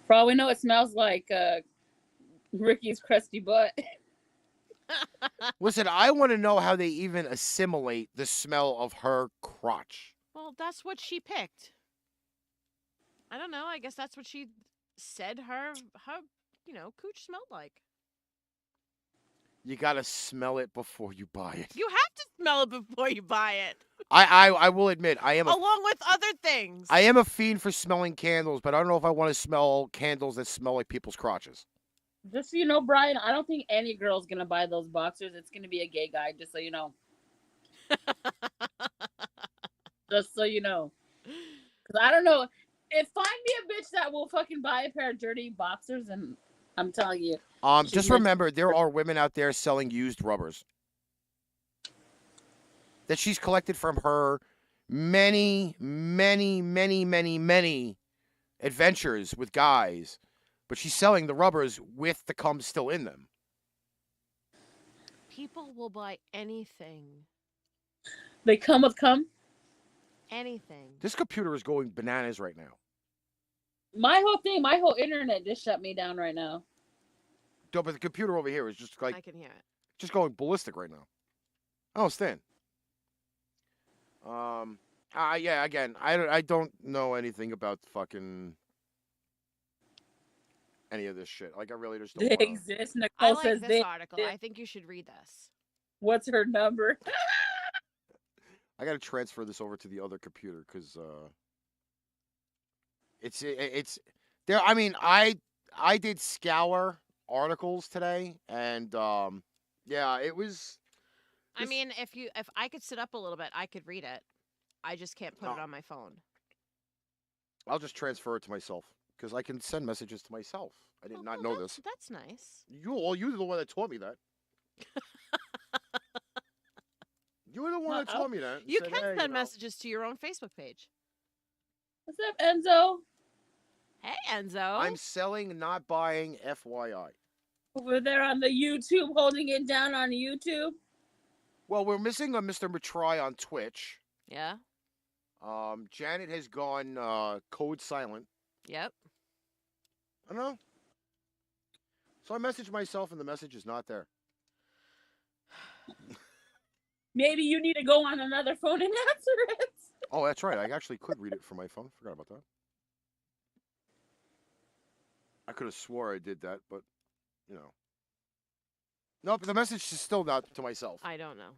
For all we know, it smells like Ricky's crusty butt. Listen, I want to know how they even assimilate the smell of her crotch. Well, that's what she picked. I don't know. I guess that's what she said her cooch smelled like. You gotta smell it before you buy it. You have to smell it before you buy it. I will admit, along with other things. I am a fiend for smelling candles, but I don't know if I want to smell candles that smell like people's crotches. Just so you know, Brian, I don't think any girl's gonna buy those boxers. It's gonna be a gay guy, just so you know. Just so you know. Because I don't know. If find me a bitch that will fucking buy a pair of dirty boxers, and I'm telling you. Just remember, there are women out there selling used rubbers that she's collected from her many, many, many, many, many adventures with guys, but she's selling the rubbers with the cum still in them. People will buy anything. They come with cum? Anything. This computer is going bananas right now. My whole internet just shut me down right now. No, but the computer over here is just like I can hear it. Just going ballistic right now. I don't understand. Yeah, again, I don't know anything about fucking any of this shit. Like, I really just don't They wanna... exist. Nicole I like says this they article. exist. I think you should read this. What's her number? I got to transfer this over to the other computer because it's there. I mean, I did scour articles today, and yeah, it was. I mean, if I could sit up a little bit, I could read it. I just can't put it on my phone. I'll just transfer it to myself because I can send messages to myself. I did not know this. That's nice. You're the one that taught me that. You're the one that taught me that. You can send messages to your own Facebook page. What's up, Enzo? Hey, Enzo. I'm selling, not buying, FYI. Over there on the YouTube, holding it down on YouTube. Well, we're missing a Mr. Mitro on Twitch. Yeah. Janet has gone code silent. Yep. I don't know. So I messaged myself, and the message is not there. Maybe you need to go on another phone and answer it. Oh, that's right. I actually could read it from my phone. Forgot about that. I could have swore I did that, but, you know. Nope, the message is still not to myself. I don't know.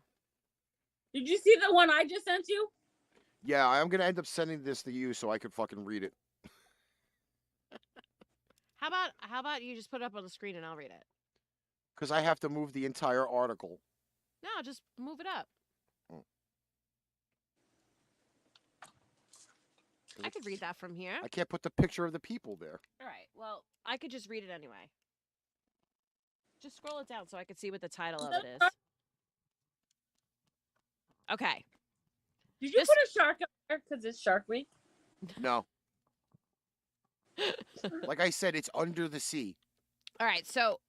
Did you see the one I just sent you? Yeah, I'm going to end up sending this to you so I could fucking read it. How about you just put it up on the screen and I'll read it? Because I have to move the entire article. No, just move it up. Oh. I could read that from here. I can't put the picture of the people there. All right. Well, I could just read it anyway. Just scroll it down so I can see what the title of it is. Okay. Did you put a shark up there because it's Shark Week? No. Like I said, it's under the sea. All right, so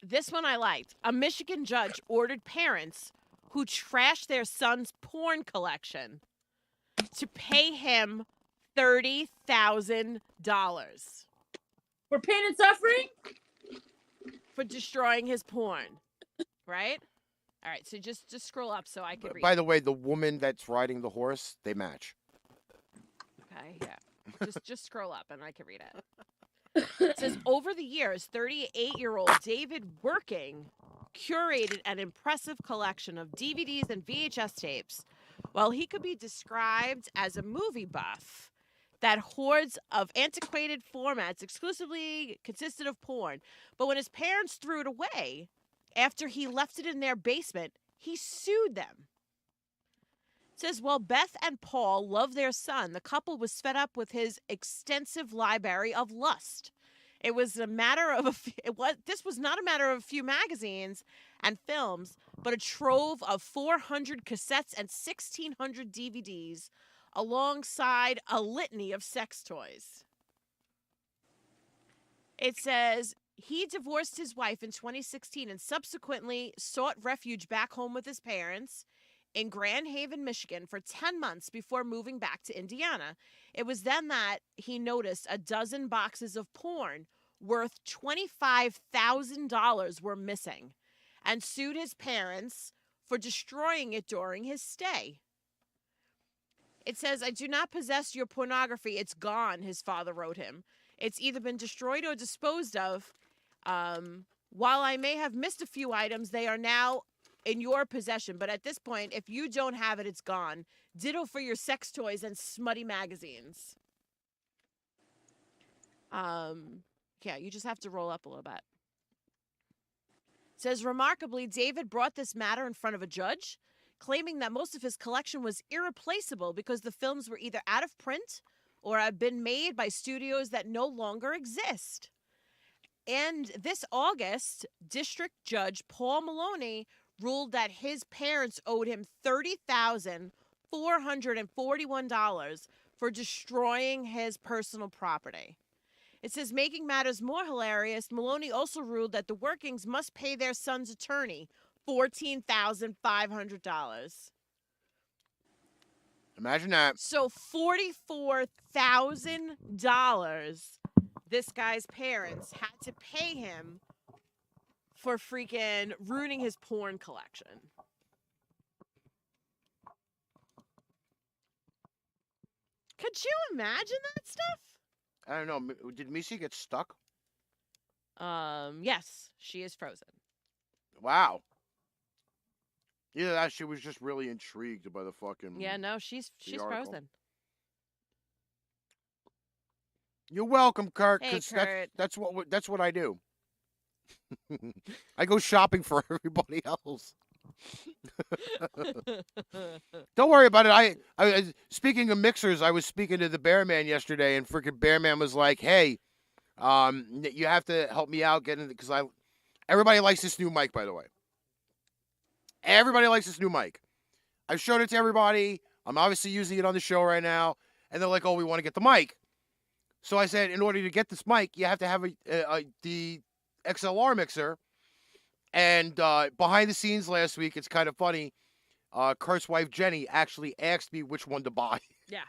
this one I liked. A Michigan judge ordered parents who trashed their son's porn collection to pay him $30,000. For pain and suffering? For destroying his porn, right? All right, so just scroll up so I can read. By the way, the woman that's riding the horse, they match. Okay, yeah. Just scroll up and I can read it. It says, over the years, 38-year-old David Working curated an impressive collection of DVDs and VHS tapes. While he could be described as a movie buff, that hordes of antiquated formats exclusively consisted of porn. But when his parents threw it away, after he left it in their basement, he sued them. It says, while Beth and Paul loved their son, the couple was fed up with his extensive library of lust. It was a matter of this was not a matter of a few magazines and films, but a trove of 400 cassettes and 1,600 DVDs alongside a litany of sex toys. It says he divorced his wife in 2016 and subsequently sought refuge back home with his parents in Grand Haven, Michigan for 10 months before moving back to Indiana. It was then that he noticed a dozen boxes of porn worth $25,000 were missing and sued his parents for destroying it during his stay. It says, I do not possess your pornography. It's gone, his father wrote him. It's either been destroyed or disposed of. While I may have missed a few items, they are now in your possession. But at this point, if you don't have it, it's gone. Ditto for your sex toys and smutty magazines. Yeah, you just have to roll up a little bit. It says, remarkably, David brought this matter in front of a judge, claiming that most of his collection was irreplaceable because the films were either out of print or had been made by studios that no longer exist. And this August, District Judge Paul Maloney ruled that his parents owed him $30,441 for destroying his personal property. It says, making matters more hilarious, Maloney also ruled that the Workings must pay their son's attorney $14,500. Imagine that. So $44,000 this guy's parents had to pay him for freaking ruining his porn collection. Could you imagine that stuff? I don't know. Did Meice get stuck? Yes, she is frozen. Wow. Either that, she was just really intrigued by the fucking. Yeah, no, she's article. frozen. You're welcome, Kurt. Hey, 'Cause Kurt. that's what I do. I go shopping for everybody else. Don't worry about it. I speaking of mixers, I was speaking to the Bearman yesterday, and freaking Bearman was like, "Hey, you have to help me out getting because everybody likes this new mic, by the way. Everybody likes this new mic. I've showed it to everybody. I'm obviously using it on the show right now, and they're like, "Oh, we want to get the mic." So I said, in order to get this mic, you have to have the XLR mixer. And behind the scenes last week, it's kind of funny. Kurt's wife, Jenny, actually asked me which one to buy. Yeah.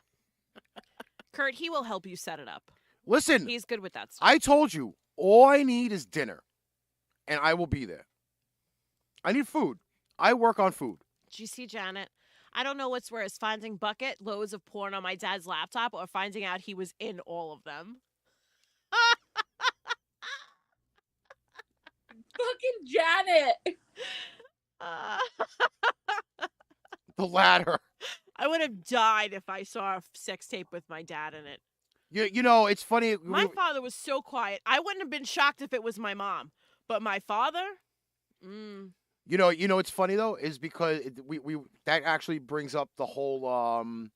Kurt, he will help you set it up. Listen. He's good with that stuff. I told you, all I need is dinner. And I will be there. I need food. I work on food. Did you see Janet? I don't know what's worse, finding bucket loads of porn on my dad's laptop or finding out he was in all of them. Fucking Janet. The latter. I would have died if I saw a sex tape with my dad in it. You know, it's funny. My father was so quiet. I wouldn't have been shocked if it was my mom. But my father? You know, it's funny though, is because we that actually brings up the whole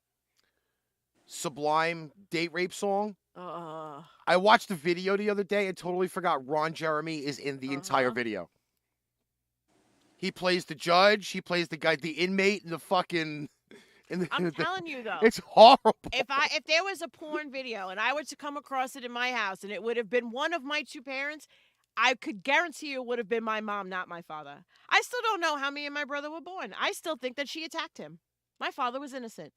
Sublime date rape song. I watched the video the other day and totally forgot Ron Jeremy is in the entire video. He plays the judge. He plays the guy, the inmate, in the fucking. I'm telling you though, it's horrible. If there was a porn video and I were to come across it in my house and it would have been one of my two parents, I could guarantee you it would have been my mom, not my father. I still don't know how me and my brother were born. I still think that she attacked him. My father was innocent.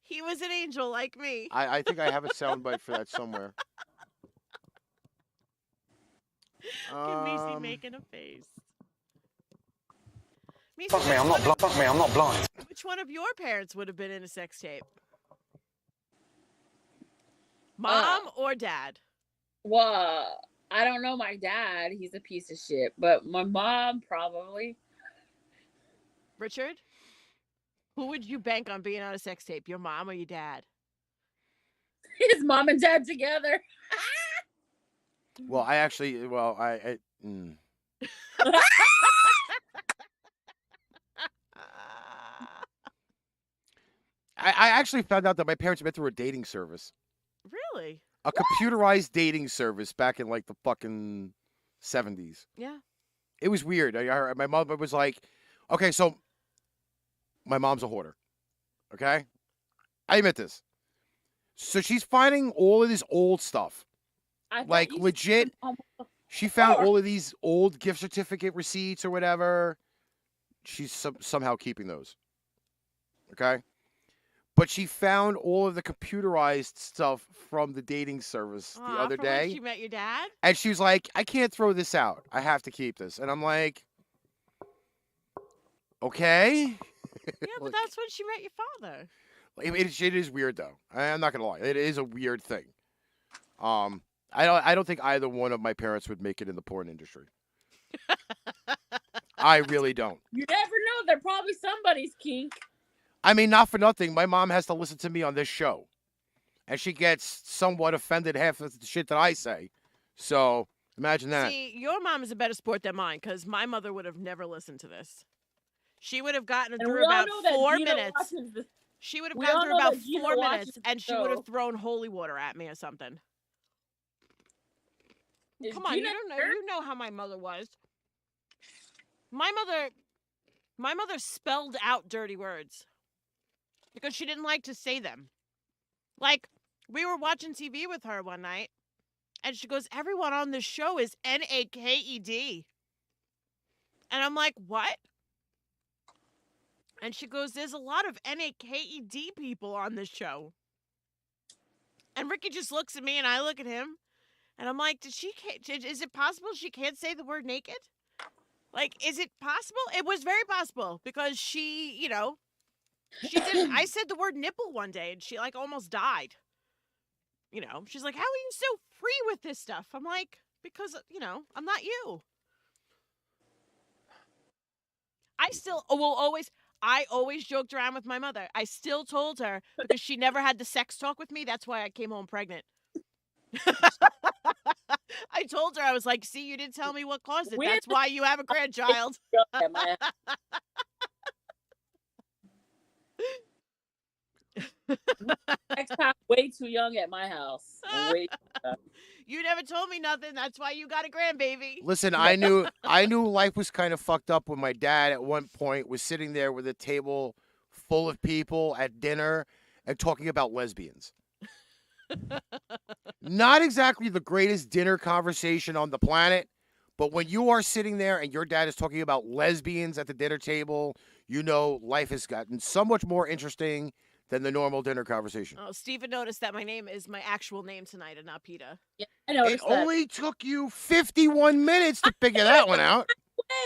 He was an angel like me. I think I have a soundbite for that somewhere. Meice making a face. Meice, Fuck me, I'm not blind. Which one of your parents would have been in a sex tape? Mom or dad? Well, I don't know my dad. He's a piece of shit. But my mom, probably. Richard? Who would you bank on being on a sex tape? Your mom or your dad? His mom and dad together. Well, I actually found out that my parents met through a dating service. Really? A computerized dating service back in like the fucking 70s. Yeah. It was weird. My mother was like, okay, so my mom's a hoarder. Okay? I admit this. So she's finding all of this old stuff. Like, legit, she found all of these old gift certificate receipts or whatever. She's somehow keeping those. Okay? But she found all of the computerized stuff from the dating service the other from day. when she met your dad? And she was like, I can't throw this out. I have to keep this. And I'm like, okay. Yeah, but that's when she met your father. It is weird, though. I'm not going to lie. It is a weird thing. I don't think either one of my parents would make it in the porn industry. I really don't. You never know. They're probably somebody's kink. I mean, not for nothing. My mom has to listen to me on this show. And she gets somewhat offended half of the shit that I say. So, imagine that. See, your mom is a better sport than mine, because my mother would have never listened to this. She would have gotten through about 4 minutes. She would have gotten through about 4 minutes, and she would have thrown holy water at me or something. Come on, you know how my mother was. My mother spelled out dirty words because she didn't like to say them. Like, we were watching TV with her one night, and she goes, everyone on this show is NAKED. And I'm like, what? And she goes, there's a lot of NAKED people on this show. And Ricky just looks at me, and I look at him, and I'm like, is it possible she can't say the word naked? Like, is it possible? It was very possible, because she didn't. I said the word nipple one day, and she, like, almost died. She's like, how are you so free with this stuff? I'm like, because, I'm not you. I always joked around with my mother. I still told her, because she never had the sex talk with me, that's why I came home pregnant. I told her, I was like, see, you didn't tell me what caused it. That's why you have a grandchild. Next time, way too young at my house. Way too young. You never told me nothing. That's why you got a grandbaby. Listen, I knew life was kind of fucked up when my dad at one point was sitting there with a table full of people at dinner and talking about lesbians. Not exactly the greatest dinner conversation on the planet, but when you are sitting there and your dad is talking about lesbians at the dinner table, life has gotten so much more interesting than the normal dinner conversation. Oh, Stephen noticed that my name is my actual name tonight and not PETA. Yeah, I noticed that. It only took you 51 minutes to figure that one out.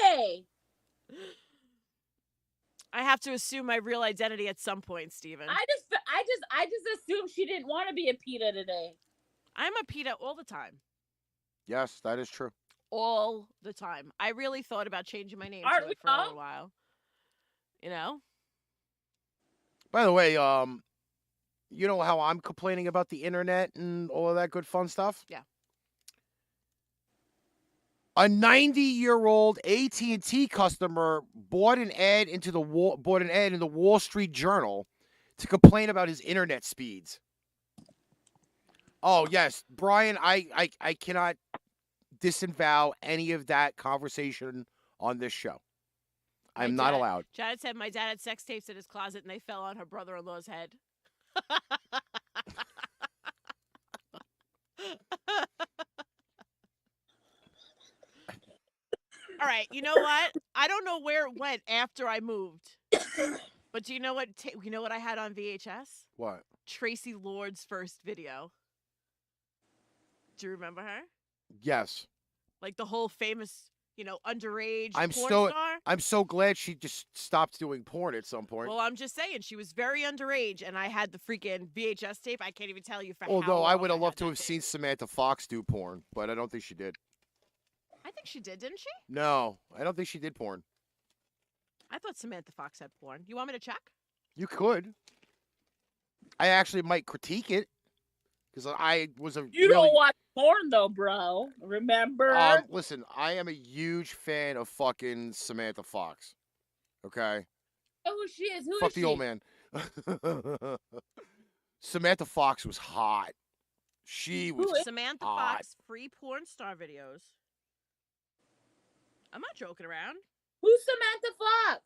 Hey. I have to assume my real identity at some point, Stephen. I just assumed she didn't want to be a PETA today. I'm a PETA all the time. Yes, that is true. All the time. I really thought about changing my name to it for a little while. By the way, you know how I'm complaining about the internet and all of that good fun stuff? Yeah. A 90-year-old AT&T customer bought an ad in the Wall Street Journal to complain about his internet speeds. Oh, yes, Brian, I cannot disavow any of that conversation on this show. I'm not allowed. Janet said my dad had sex tapes in his closet and they fell on her brother-in-law's head. All right, you know what? I don't know where it went after I moved. But do you know what I had on VHS? What? Tracy Lord's first video. Do you remember her? Yes. Like the whole famous, underage porn star. I'm so glad she just stopped doing porn at some point. Well, I'm just saying, she was very underage, and I had the freaking VHS tape. I can't even tell you for how Although long I would have loved to that have tape. seen Samantha Fox do porn, but I don't think she did. I think she did, didn't she? No, I don't think she did porn. I thought Samantha Fox had porn. You want me to check? You could. I actually might critique it. Because I was a You don't watch porn, though, bro. Remember? Listen, I am a huge fan of fucking Samantha Fox. Okay? Oh, who she is? Who Fuck is the she? old man. Samantha Fox was hot. She was Samantha hot. Fox free porn star videos. I'm not joking around. Who's Samantha Fox?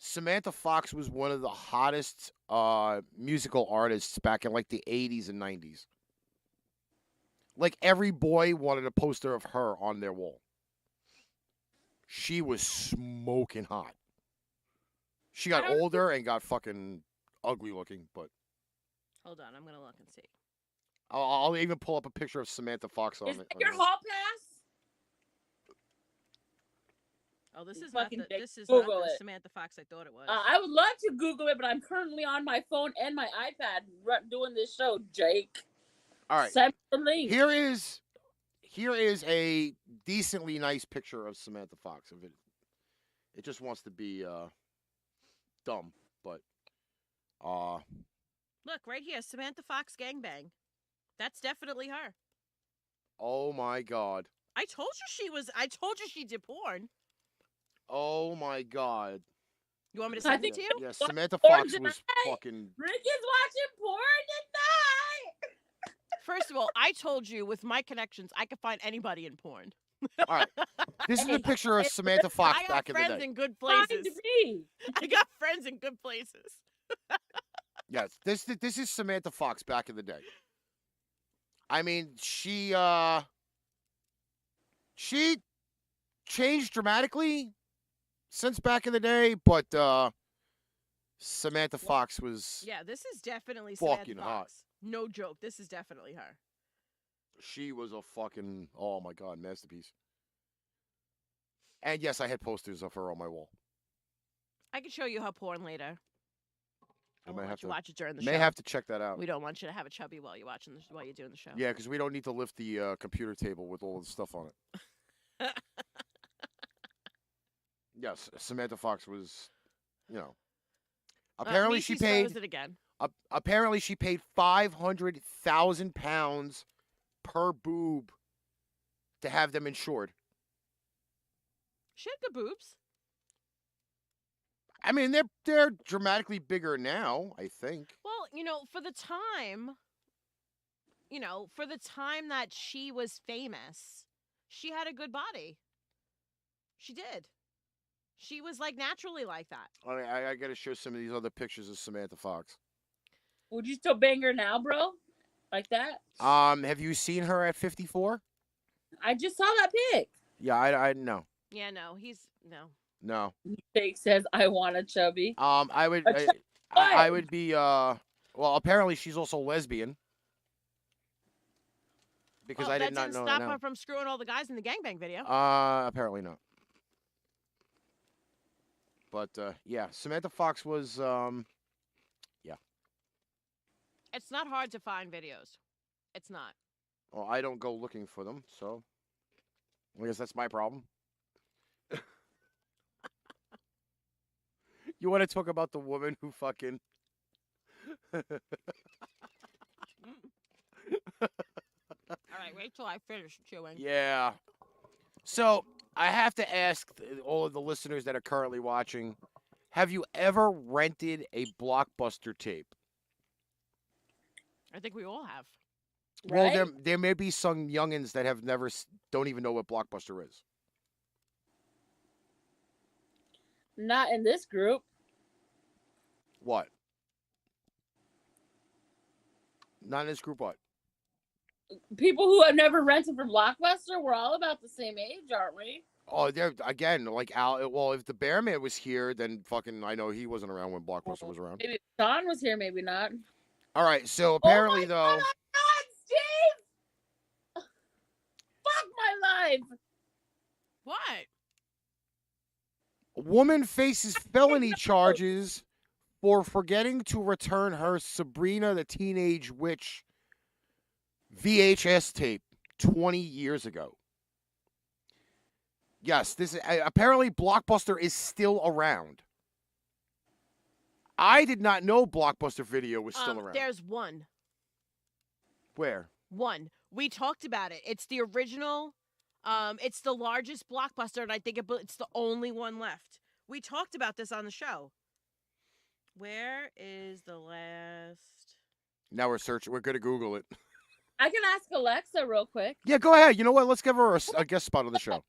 Samantha Fox was one of the hottest musical artists back in like the 80s and 90s. Like every boy wanted a poster of her on their wall. She was smoking hot. She got older and got fucking ugly looking, but Hold on, I'm gonna look and see. I'll even pull up a picture of Samantha Fox on Is it. it your hall pass? Oh, this You is not fucking the dick. this is not Google the it. Samantha Fox I thought it was. I would love to Google it, but I'm currently on my phone and my iPad doing this show, Jake. All right. Send me the link. Here is a decently nice picture of Samantha Fox. Of it, it just wants to be dumb, but Look right here, Samantha Fox gangbang. That's definitely her. oh my god, I told you she did porn. oh my god. You want me to I send think it to you? Yeah, Samantha Porn Fox was tonight. fucking. Rick is watching porn tonight. First of all, I told you with my connections, I could find anybody in porn. All right, this is a picture of Samantha Fox I got back in the friends day. in good Find places. me. I got friends in good places. Yes, this is Samantha Fox back in the day. I mean, she changed dramatically since back in the day, but Samantha Fox was Yeah, this is definitely Fucking Samantha hot. Fox. No joke. This is definitely her. she was a fucking oh my god masterpiece. And yes, I had posters of her on my wall. I can show you her porn later. I I won't may let have you to watch it during the may show. have to check that out. We don't want you to have a chubby while you're doing the show. Yeah, because we don't need to lift the computer table with all the stuff on it. Yes, Samantha Fox was, you know. Apparently she Macy's paid. froze it again. Apparently she paid £500,000 per boob to have them insured. She had good boobs. I mean, they're dramatically bigger now, I think. Well, for the time that she was famous, she had a good body. She did. She was like naturally like that. I got to show some of these other pictures of Samantha Fox. Would you still bang her now, bro? Like that? Have you seen her at 54? I just saw that pic. Yeah, I no. Yeah, no. No. Jake says, I want a chubby. I would be well, apparently she's also lesbian. Because I did not know that. that. Stop her from screwing all the guys in the gangbang video. Apparently not. But yeah, Samantha Fox was yeah. It's not hard to find videos. It's not. Well, I don't go looking for them, so I guess that's my problem. You want to talk about the woman who fucking All right, wait till I finish chewing. Yeah. So, I have to ask all of the listeners that are currently watching, have you ever rented a Blockbuster tape? I think we all have. Right? Well, there may be some youngins that have never don't even know what Blockbuster is. Not in this group. What? Not in this group, what? People who have never rented from Blockbuster, we're all about the same age, aren't we? Oh, they're again like Al. Well, if the Bearman was here, then fucking I know he wasn't around when Blockbuster was around. Maybe Sean was here, maybe not. All right, so apparently though, God, Steve! Fuck my life! What? a woman faces felony charges for forgetting to return her Sabrina the Teenage Witch VHS tape 20 years ago. Yes, this is apparently Blockbuster is still around. I did not know Blockbuster Video was still around. There's one. Where? One. We talked about it. It's the original. It's the largest Blockbuster, and I think it's the only one left. We talked about this on the show. Where is the last? Now we're searching. We're going to Google it. I can ask Alexa real quick. Yeah, go ahead. You know what? Let's give her a guest spot on the show.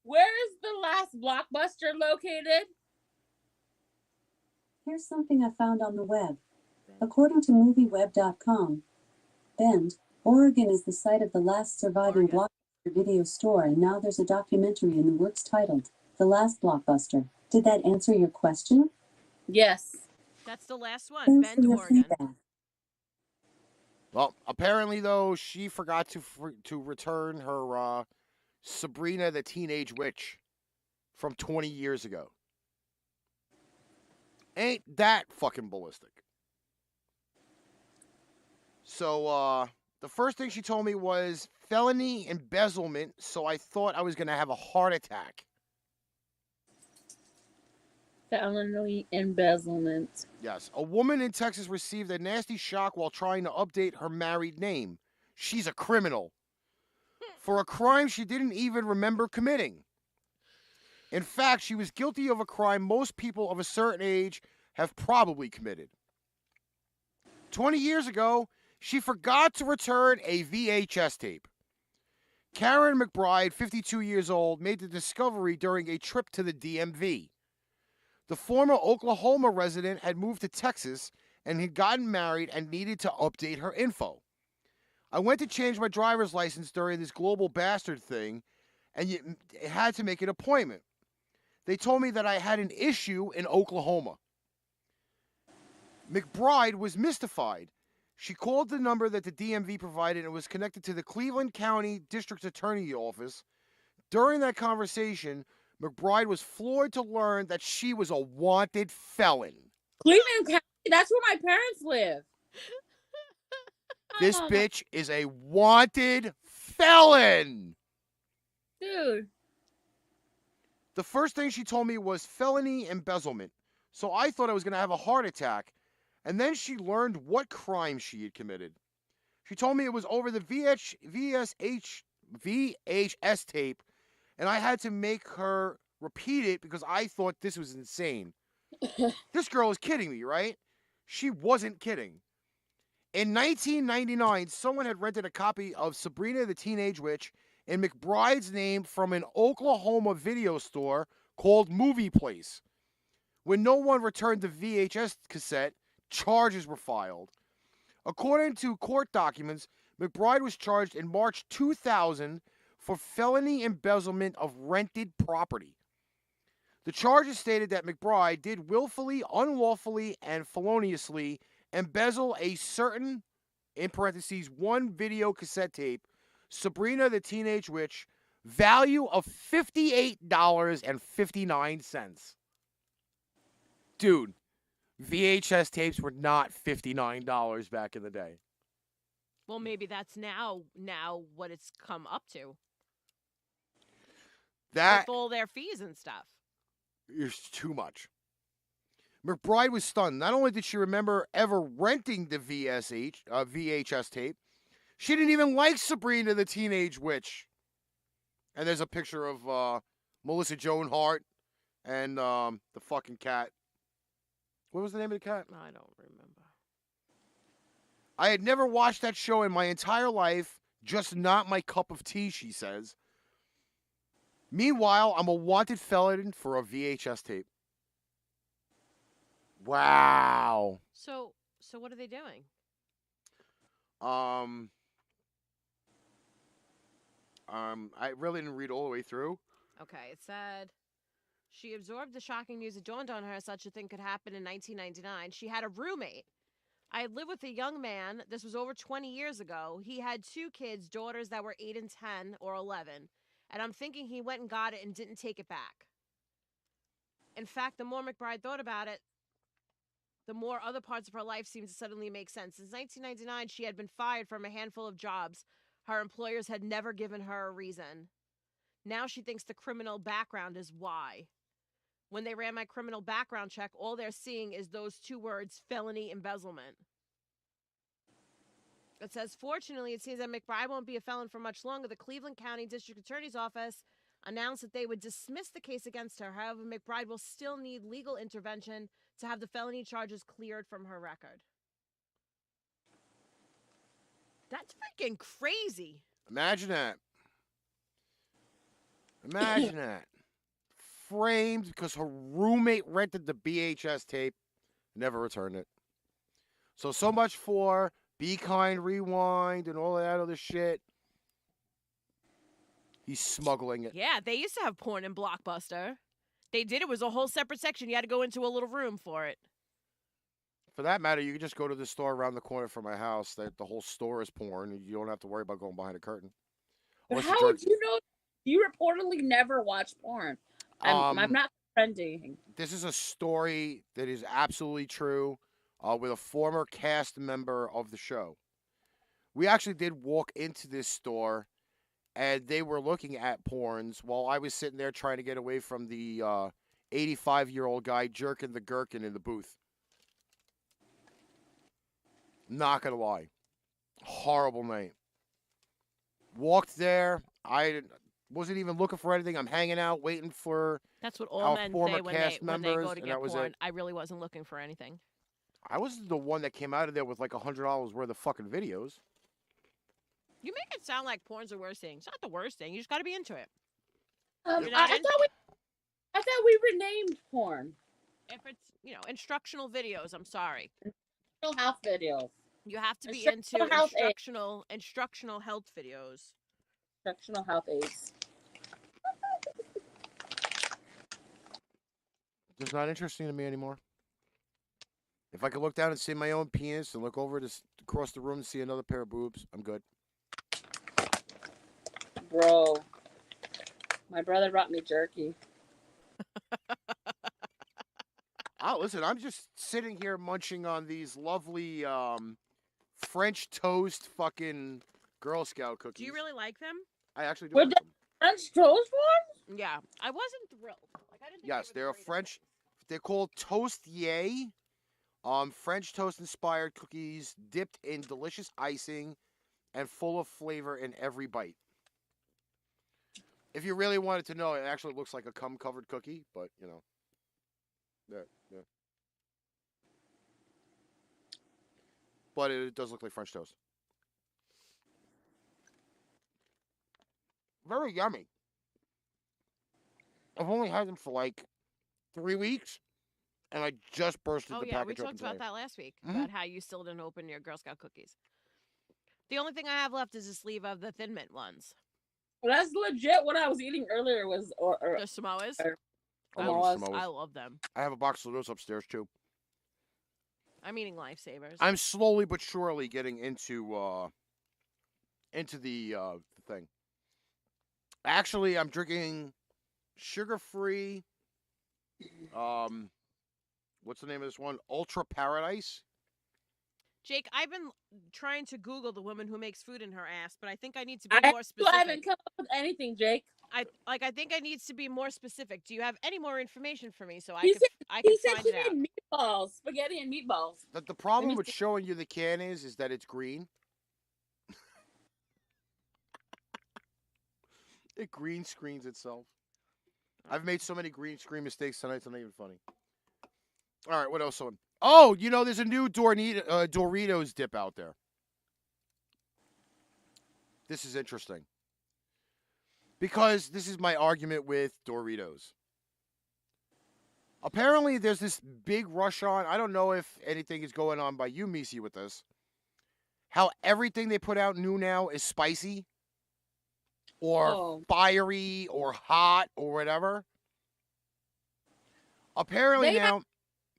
Where is the last Blockbuster located? Here's something I found on the web. According to MovieWeb.com, Bend, Oregon is the site of the last surviving Blockbuster video store, and now there's a documentary in the works titled The Last Blockbuster. Did that answer your question? Yes. That's the last one. Thanks for Bend, your Oregon. feedback. Well, apparently though, she forgot to return her Sabrina the Teenage Witch from 20 years ago. Ain't that fucking ballistic? So, the first thing she told me was felony embezzlement, so I thought I was going to have a heart attack. Felony embezzlement. Yes. A woman in Texas received a nasty shock while trying to update her married name. She's a criminal for a crime she didn't even remember committing. In fact, she was guilty of a crime most people of a certain age have probably committed. 20 years ago, she forgot to return a VHS tape. Karen McBride, 52 years old, made the discovery during a trip to the DMV. The former Oklahoma resident had moved to Texas and had gotten married and needed to update her info. I went to change my driver's license during this global bastard thing and had to make an appointment. They told me that I had an issue in Oklahoma. McBride was mystified. She called the number that the DMV provided and was connected to the Cleveland County District Attorney Office. During that conversation, McBride was floored to learn that she was a wanted felon. Cleveland County, that's where my parents live. This bitch is a wanted felon. Dude. The first thing she told me was felony embezzlement. So I thought I was going to have a heart attack. And then she learned what crime she had committed. She told me it was over the VHS tape, and I had to make her repeat it because I thought this was insane. This girl is kidding me, right? She wasn't kidding. In 1999, someone had rented a copy of Sabrina the Teenage Witch in McBride's name from an Oklahoma video store called Movie Place. When no one returned the VHS cassette, charges were filed. According to court documents, McBride was charged in March 2000 for felony embezzlement of rented property. The charges stated that McBride did willfully, unlawfully, and feloniously embezzle a certain, in parentheses, one video cassette tape, Sabrina the Teenage Witch, value of $58.59. Dude, VHS tapes were not $59 back in the day. Well, maybe that's now what it's come up to. That with all their fees and stuff. is too much. McBride was stunned. Not only did she remember ever renting the VHS tape, she didn't even like Sabrina the Teenage Witch. And there's a picture of Melissa Joan Hart and the fucking cat. What was the name of the cat? I don't remember. I had never watched that show in my entire life, just not my cup of tea, she says. Meanwhile, I'm a wanted felon for a VHS tape. Wow. So what are they doing? I really didn't read all the way through. Okay, it said she absorbed the shocking news. It dawned on her such a thing could happen in 1999. She had a roommate. I had lived with a young man. This was over 20 years ago. He had 2 kids, daughters that were 8 and 10 or 11. And I'm thinking he went and got it and didn't take it back. In fact, the more McBride thought about it, the more other parts of her life seemed to suddenly make sense. Since 1999, she had been fired from a handful of jobs. Her employers had never given her a reason. Now she thinks the criminal background is why. When they ran my criminal background check, all they're seeing is those 2 words, felony embezzlement. It says, fortunately, it seems that McBride won't be a felon for much longer. The Cleveland County District Attorney's Office announced that they would dismiss the case against her. However, McBride will still need legal intervention to have the felony charges cleared from her record. That's freaking crazy. Imagine that. Imagine that. Framed because her roommate rented the VHS tape. Never returned it. So much for Be Kind Rewind and all that other shit. He's smuggling it. Yeah, they used to have porn in Blockbuster. They did. It was a whole separate section. You had to go into a little room for it. For that matter, you can just go to the store around the corner from my house. That the whole store is porn, and you don't have to worry about going behind a curtain. But Unless how would you know? You reportedly never watch porn. I'm not defending. This is a story that is absolutely true, with a former cast member of the show. We actually did walk into this store, and they were looking at porns while I was sitting there trying to get away from the 85-year-old guy jerking the gherkin in the booth. Not gonna lie. Horrible night. Walked there. I wasn't even looking for anything. I'm hanging out, waiting for That's what all our men former say when cast they members, go to and get that was porn. it. I really wasn't looking for anything. I was the one that came out of there with like $100 worth of fucking videos. You make it sound like porn's the worst thing. It's not the worst thing. You just got to be into it. I You're not in- thought we renamed porn. If it's, instructional videos, I'm sorry. Mental health videos. You have to be Instructional into health aids. instructional health videos. Instructional health aids. It's not interesting to me anymore. If I could look down and see my own penis and look over to across the room and see another pair of boobs, I'm good. Bro, my brother brought me jerky. Oh, listen, I'm just sitting here munching on these lovely French toast fucking Girl Scout cookies. Do you really like them? I actually do. Were like they them. French toast ones? Yeah, I wasn't thrilled. Like, I didn't think Yes, they were they're the greatest French. thing. They're called Toastier. French toast inspired cookies dipped in delicious icing and full of flavor in every bite. If you really wanted to know, it actually looks like a cum covered cookie, but Yeah. But it does look like French toast. Very yummy. I've only had them for like 3 weeks, and I just bursted Oh the yeah, we package open talked about today. that last week Mhm. about how you still didn't open your Girl Scout cookies. The only thing I have left is a sleeve of the Thin Mint ones. Well, that's legit. What I was eating earlier was The Samoas. I love the I Samoas. love them. I have a box of those upstairs too. I'm eating lifesavers. I'm slowly but surely getting into the thing. Actually, I'm drinking sugar-free. What's the name of this one? Ultra Paradise. Jake, I've been trying to Google the woman who makes food in her ass, but I think I need to be I more still specific. haven't come up with anything, Jake. I think I need to be more specific. Do you have any more information for me so I He could said- I He could said find he it out? made meatballs, spaghetti and meatballs. The problem me with see. showing you the can is that it's green. It green screens itself. I've made so many green screen mistakes tonight, it's not even funny. All right, what else? Oh, there's a new Doritos dip out there. This is interesting. Because this is my argument with Doritos. Apparently, there's this big rush on. I don't know if anything is going on by you, Meice, with this. How everything they put out new now is spicy or fiery or hot or whatever. Apparently now,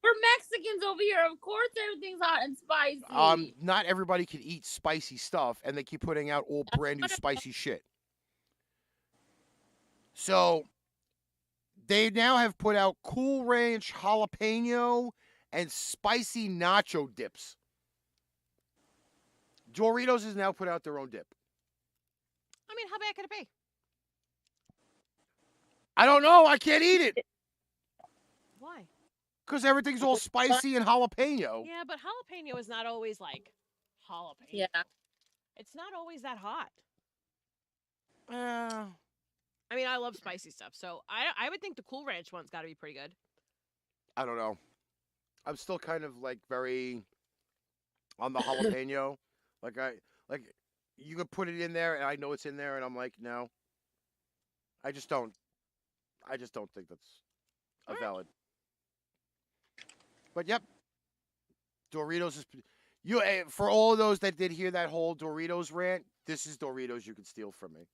we're Mexicans over here. Of course, everything's hot and spicy. not everybody can eat spicy stuff, and they keep putting out all brand new spicy shit. So they now have put out Cool Ranch jalapeno and spicy nacho dips. Doritos has now put out their own dip. I mean, how bad could it be? I don't know. I can't eat it. Why? Because everything's all spicy and jalapeno. Yeah, but jalapeno is not always like jalapeno. Yeah. It's not always that hot. Uh, I mean, I love spicy stuff, so I would think the Cool Ranch one's got to be pretty good. I don't know. I'm still kind of like very on the jalapeno. Like you could put it in there and I know it's in there and I'm like, no. I just don't think that's a valid. But yep. Doritos is for all of those that did hear that whole Doritos rant. This is Doritos you could steal from me.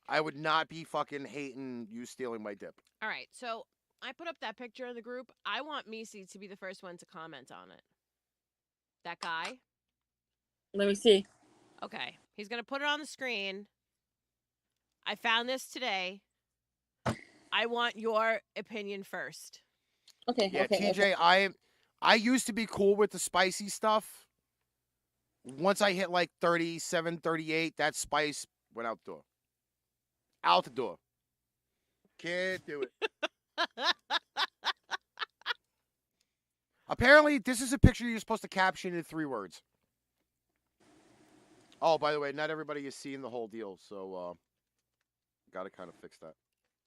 I would not be fucking hating you stealing my dip. All right, so I put up that picture in the group. I want Meice to be the first one to comment on it. That guy. Let me see. Okay, he's gonna put it on the screen. I found this today. I want your opinion first. Okay. Yeah, okay. TJ, Okay. I used to be cool with the spicy stuff. Once I hit like 37, 38, that spice went out the door. Out the door. Can't do it. Apparently, this is a picture you're supposed to caption in 3 words. Oh, by the way, not everybody is seeing the whole deal, so got to kind of fix that.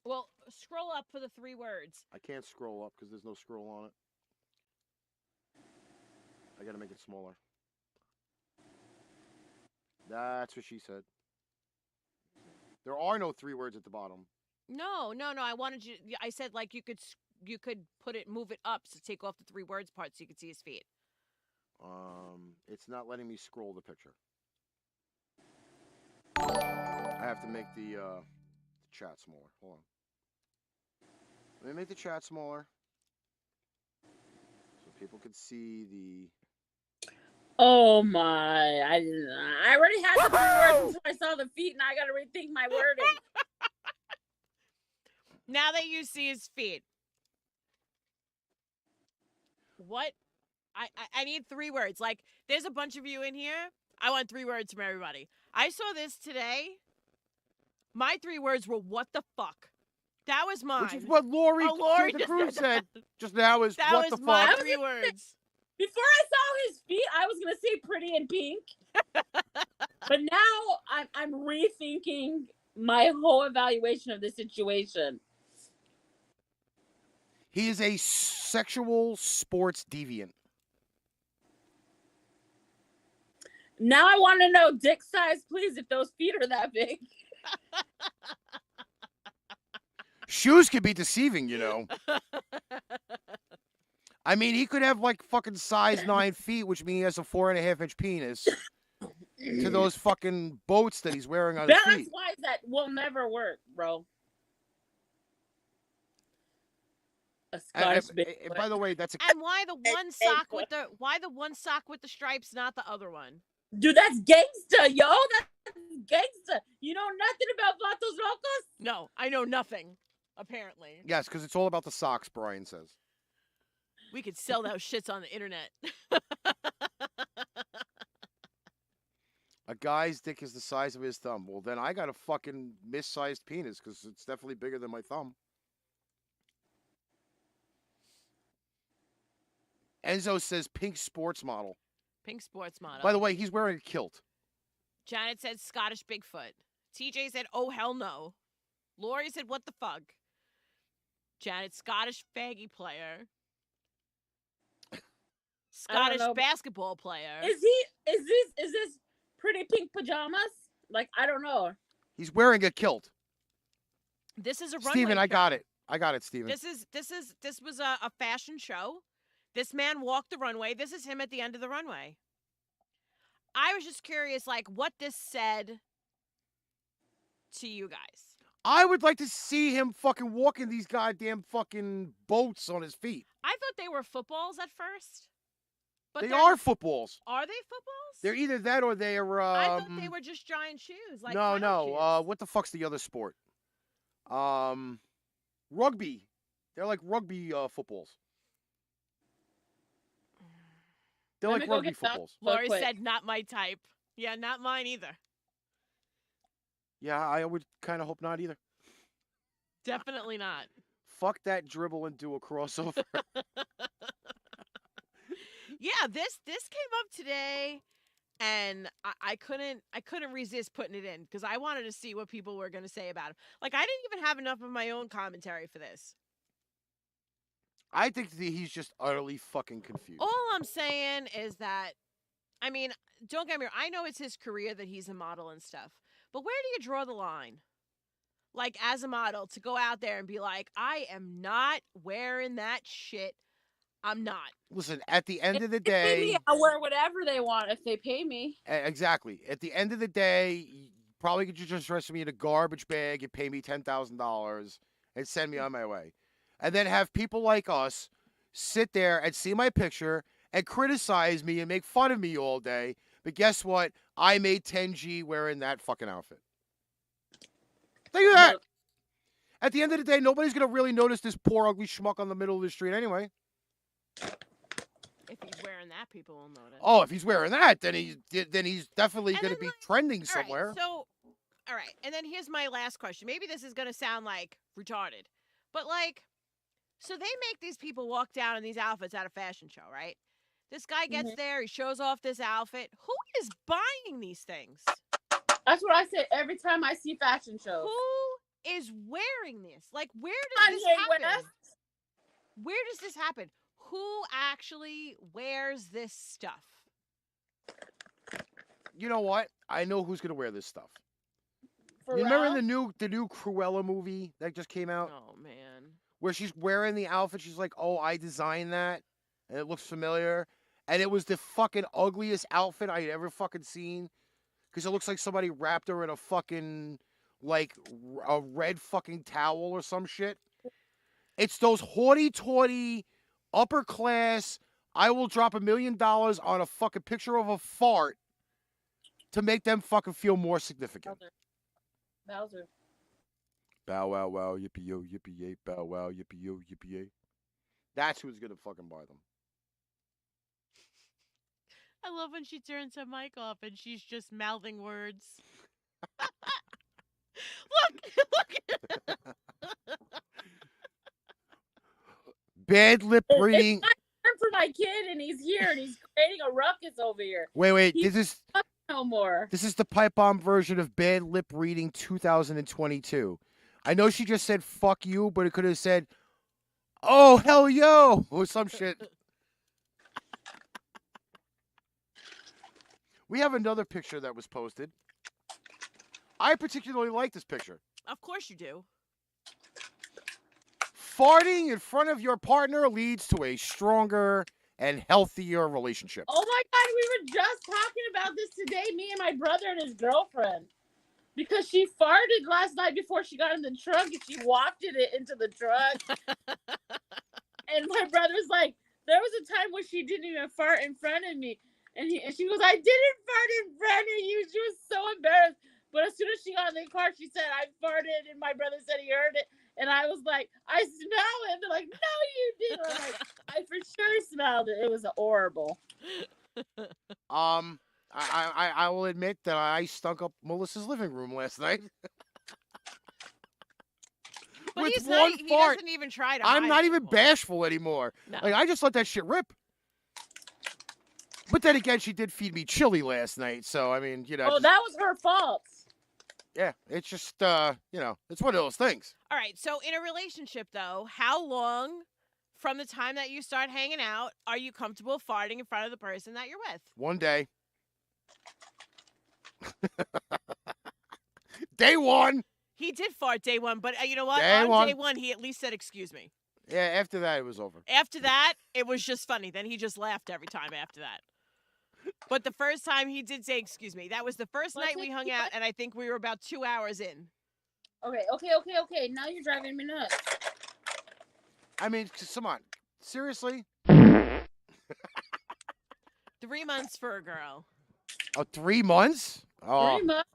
Well, scroll up for the 3 words. I can't scroll up because there's no scroll on it. I got to make it smaller. That's what she said. There are no 3 words at the bottom. No. I wanted you. I said like you could put it, move it up to take off the 3 words part so you could see his feet. It's not letting me scroll the picture. I have to make the chat smaller. Hold on. Let me make the chat smaller so people can see the. Oh my! I already had the 3 words before I saw the feet, and I got to rethink my wording. Now that you see his feet, what? I need 3 words. Like, there's a bunch of you in here. I want 3 words from everybody. I saw this today. My 3 words were "what the fuck." That was mine. Which is what Lori the crew said just now. Is that what was the my fuck? 3 words. Before I saw his feet, I was gonna say pretty and pink. But now I'm rethinking my whole evaluation of the situation. He is a sexual sports deviant. Now I want to know dick size, please, if those feet are that big. Shoes can be deceiving, you know. I mean, he could have like fucking size 9 feet, which means he has a 4.5-inch penis. To those fucking boats that he's wearing on his feet. Balance wise, that will never work, bro. A Scottish and by the way, that's a. And why the one sock with the stripes, not the other one? Dude, that's gangsta, yo. That's gangsta. You know nothing about Vatos Locos? No, I know nothing. Apparently. Yes, because it's all about the socks, Brian says. We could sell those shits on the internet. A guy's dick is the size of his thumb. Well, then I got a fucking missized penis because it's definitely bigger than my thumb. Enzo says pink sports model. Pink sports model. By the way, he's wearing a kilt. Janet said Scottish Bigfoot. TJ said, oh, hell no. Lori said, what the fuck? Janet, Scottish faggy player. Scottish basketball player. Is this pretty pink pajamas? Like, I don't know. He's wearing a kilt. This is a runway Steven, I show. got it. I got it, Steven. This was a fashion show. This man walked the runway. This is him at the end of the runway. I was just curious, like, what this said to you guys. I would like to see him fucking walking these goddamn fucking boats on his feet. I thought they were footballs at first. But they are footballs. Are they footballs? They're either that or they're. I thought they were just giant shoes. Like no. shoes. What the fuck's the other sport? Rugby. They're like rugby footballs. They're like rugby footballs. Lori said, "Not my type." Yeah, not mine either. Yeah, I would kind of hope not either. Definitely not. Fuck that dribble and do a crossover. Yeah, this came up today, and I couldn't resist putting it in because I wanted to see what people were going to say about him. Like, I didn't even have enough of my own commentary for this. I think that he's just utterly fucking confused. All I'm saying is that, I mean, don't get me wrong. I know it's his career that he's a model and stuff, but where do you draw the line? Like, as a model, to go out there and be like, I am not wearing that shit I'm not. Listen, at the end of the They pay me, day, I'll wear whatever they want if they pay me. exactly. At the end of the day, you probably could just dress me in a garbage bag and pay me $10,000 and send me on my way. And then have people like us sit there and see my picture and criticize me and make fun of me all day. But guess what? I made 10G wearing that fucking outfit. Think of that. Look, At the end of the day, nobody's going to really notice this poor, ugly schmuck on the middle of the street anyway. If he's wearing that, people will notice. Oh, if he's wearing that, then he's definitely And going to then, be trending All somewhere. right, so, all right. And then here's my last question. Maybe this is going to sound like retarded. But, like, so they make these people walk down in these outfits at a fashion show, right? This guy gets there. He shows off this outfit. Who is buying these things? that's what I say every time I see fashion shows. Who is wearing this? Like, where does this Kanye happen? West. Where does this happen? Who actually wears this stuff? You know what? I know who's going to wear this stuff. For You remember real? the new Cruella movie that just came out? Oh, man. Where she's wearing the outfit. She's like, oh, I designed that. And it looks familiar. And it was the fucking ugliest outfit I had ever fucking seen. Because it looks like somebody wrapped her in a fucking, like, a red fucking towel or some shit. It's those hoity-toity, upper class, I will drop $1 million on a fucking picture of a fart to make them fucking feel more significant. Bowser. Bow wow wow, yippee yo, yippee yay, bow wow, yippee yo, yippee yay. That's who's gonna fucking buy them. I love when she turns her mic off and she's just mouthing words. Look! Bad lip reading. It's my turn for my kid, and he's here, and he's creating a ruckus over here. Wait, He's this is no more. This is the pipe bomb version of Bad Lip Reading 2022. I know she just said fuck you, but it could have said, oh, hell yo, or some shit. We have another picture that was posted. I particularly like this picture. Of course you do. Farting in front of your partner leads to a stronger and healthier relationship. Oh my God, we were just talking about this today, me and my brother and his girlfriend. Because she farted last night before she got in the truck, and she wafted it into the truck. And my brother's like, there was a time when she didn't even fart in front of me. And she goes, I didn't fart in front of you. She was so embarrassed. But as soon as she got in the car, she said, I farted. And my brother said he heard it. And I was like, I smell it. And they're like, no, you didn't. I'm like, I for sure smelled it. It was horrible. I will admit that I stunk up Melissa's living room last night. But With he's one not, he fart. doesn't even try to I'm hide not it even anymore. bashful anymore. No. Like, I just let that shit rip. But then again, she did feed me chili last night. So, I mean, you know. Oh, that was her fault. Yeah, it's just, it's one of those things. All right, so in a relationship, though, how long from the time that you start hanging out are you comfortable farting in front of the person that you're with? One day. Day one. He did fart day one, but you know what? Day On one. day one, he at least said, excuse me. Yeah, after that, it was over. After that, it was just funny. Then he just laughed every time after that. But the first time he did say, excuse me, that was the first night we hung out, and I think we were about 2 hours in. Okay. Now you're driving me nuts. I mean, come on. Seriously? 3 months for a girl. Oh, 3 months? Oh, 3 months.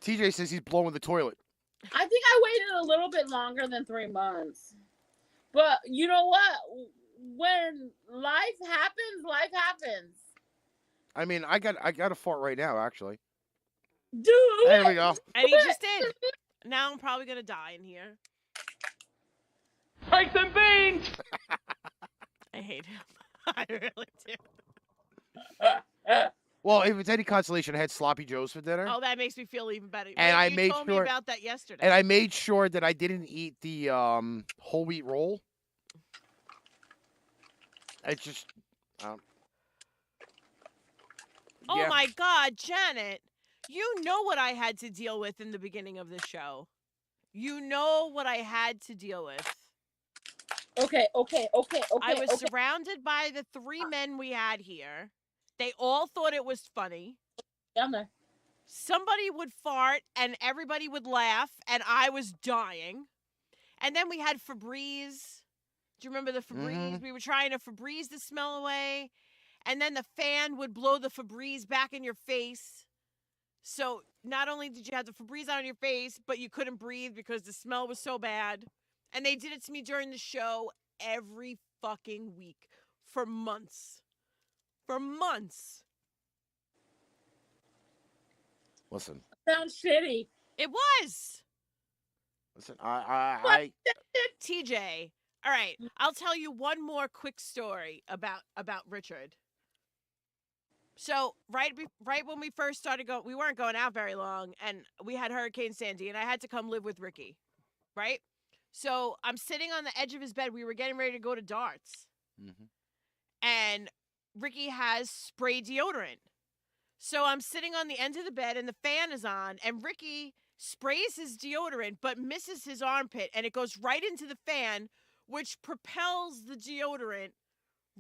TJ says he's blowing the toilet. I think I waited a little bit longer than 3 months. But you know what? When life happens, life happens. I mean, I got a fart right now, actually. Dude. There we go. And he just did. Now I'm probably going to die in here. Take some beans! I hate him. I really do. Well, if it's any consolation, I had sloppy joes for dinner. Oh, that makes me feel even better. And Wait, I you made told me sure- about that yesterday. And I made sure that I didn't eat the whole wheat roll. I just... Oh yeah. my God, Janet. You know what I had to deal with in the beginning of the show. You know what I had to deal with. Okay. I was surrounded by the 3 men we had here. They all thought it was funny. Down there. Somebody would fart and everybody would laugh, and I was dying. And then we had Febreze. Do you remember the Febreze? We were trying to Febreze the smell away. And then the fan would blow the Febreze back in your face. So not only did you have the Febreze on your face, but you couldn't breathe because the smell was so bad. And they did it to me during the show every fucking week for months. For months. Listen. Sounds shitty. It was. Listen, I TJ. All right, I'll tell you one more quick story about Richard. So right when we first started going, we weren't going out very long, and we had Hurricane Sandy, and I had to come live with Ricky, right? So I'm sitting on the edge of his bed. We were getting ready to go to darts, and Ricky has spray deodorant. So I'm sitting on the end of the bed, and the fan is on, and Ricky sprays his deodorant, but misses his armpit, and it goes right into the fan, which propels the deodorant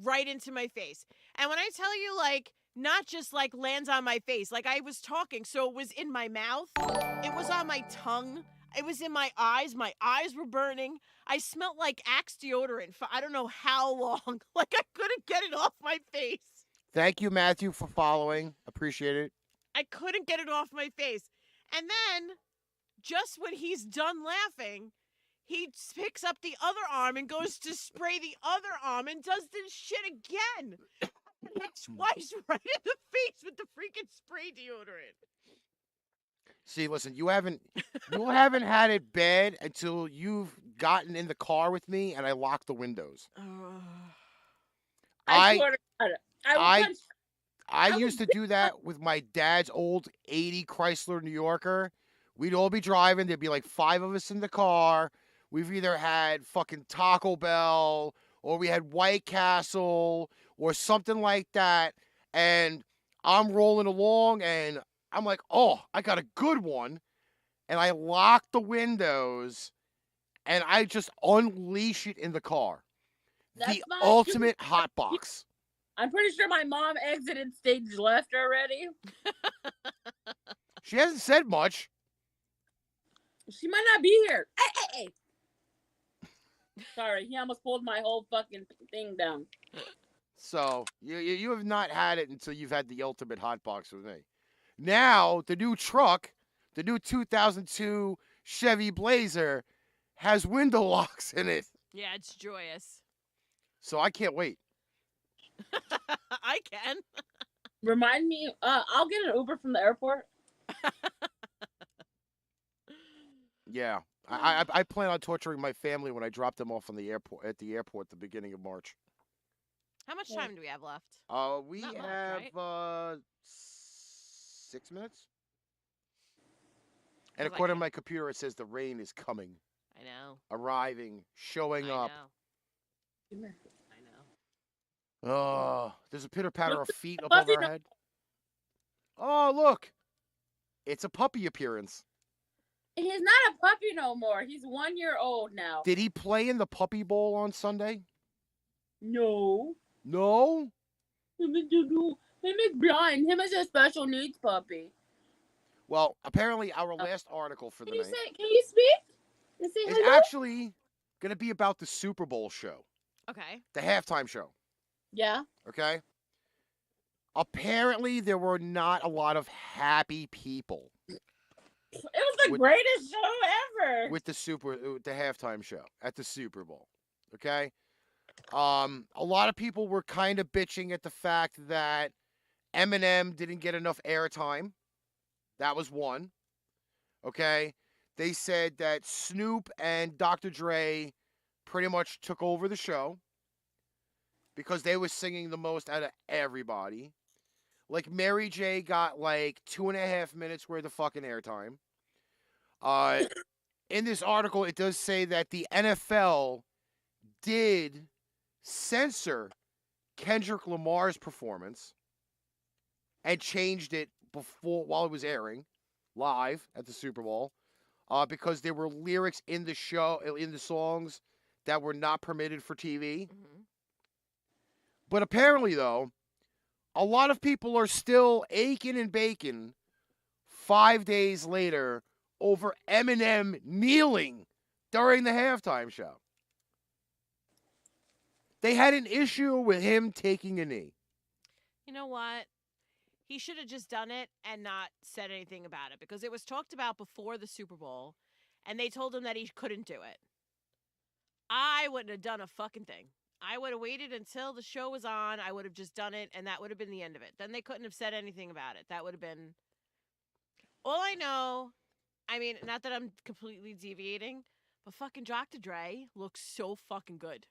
right into my face. And when I tell you, like, not just like lands on my face, like I was talking, so it was in my mouth, it was on my tongue, it was in my eyes were burning. I smelled like Axe deodorant for I don't know how long. Like I couldn't get it off my face. Thank you, Matthew, for following. Appreciate it. I couldn't get it off my face. And then, just when he's done laughing, he picks up the other arm and goes to spray the other arm and does this shit again. Twice right in the face with the freaking spray deodorant. See, listen, you haven't had it bad until you've gotten in the car with me and I locked the windows. I swear to God, I used to do that with my dad's old 80 Chrysler New Yorker. We'd all be driving. There'd be like 5 of us in the car. We've either had fucking Taco Bell or we had White Castle or something like that. And I'm rolling along and I'm like, oh, I got a good one. And I lock the windows and I just unleash it in the car. The ultimate hot box. I'm pretty sure my mom exited stage left already. She hasn't said much. She might not be here. Hey. Sorry, he almost pulled my whole fucking thing down. So, you have not had it until you've had the ultimate hot box with me. Now, the new truck, the new 2002 Chevy Blazer, has window locks in it. Yeah, it's joyous. So I can't wait. I can. Remind me, I'll get an Uber from the airport. Yeah. I plan on torturing my family when I drop them off on the airport at the beginning of March. How much time do we have left? We Not much, have right? 6 minutes. And according to my computer, it says the rain is coming. I know. Arriving, showing up. I know. Oh, there's a pitter-patter of feet up over our head. Oh, look. It's a puppy appearance. He's not a puppy no more. He's 1 year old now. Did he play in the Puppy Bowl on Sunday? No. No? Him is blind. Him is a special needs puppy. Well, apparently our last article for the night Can you speak? is actually going to be about the Super Bowl show. Okay. The halftime show. Yeah. Okay? Apparently there were not a lot of happy people. It was the greatest show ever. With the halftime show at the Super Bowl. Okay? A lot of people were kind of bitching at the fact that Eminem didn't get enough airtime. That was one. Okay? They said that Snoop and Dr. Dre pretty much took over the show because they were singing the most out of everybody. Like, Mary J got like 2.5 minutes worth of fucking airtime. In this article, it does say that the NFL did censor Kendrick Lamar's performance and changed it while it was airing live at the Super Bowl because there were lyrics in the songs that were not permitted for TV. Mm-hmm. But apparently, though, a lot of people are still aching and baking 5 days later over Eminem kneeling during the halftime show. They had an issue with him taking a knee. You know what? He should have just done it and not said anything about it because it was talked about before the Super Bowl and they told him that he couldn't do it. I wouldn't have done a fucking thing. I would have waited until the show was on. I would have just done it and that would have been the end of it. Then they couldn't have said anything about it. That would have been all I know. I mean, not that I'm completely deviating, but fucking Dr. Dre looks so fucking good.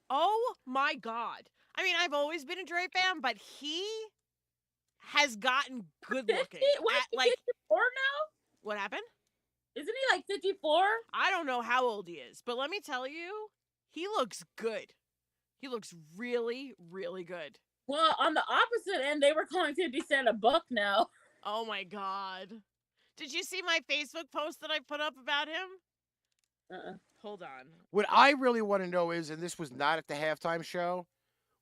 Oh my God. I mean, I've always been a Dre fan, but he has gotten good looking. What, At, like 54 now? What happened? Isn't he like 54? I don't know how old he is, but let me tell you, he looks good. He looks really, really good. Well, on the opposite end, they were calling 50 Cent a buck now. Oh my God. Did you see my Facebook post that I put up about him? Hold on. What I really want to know is, and this was not at the halftime show,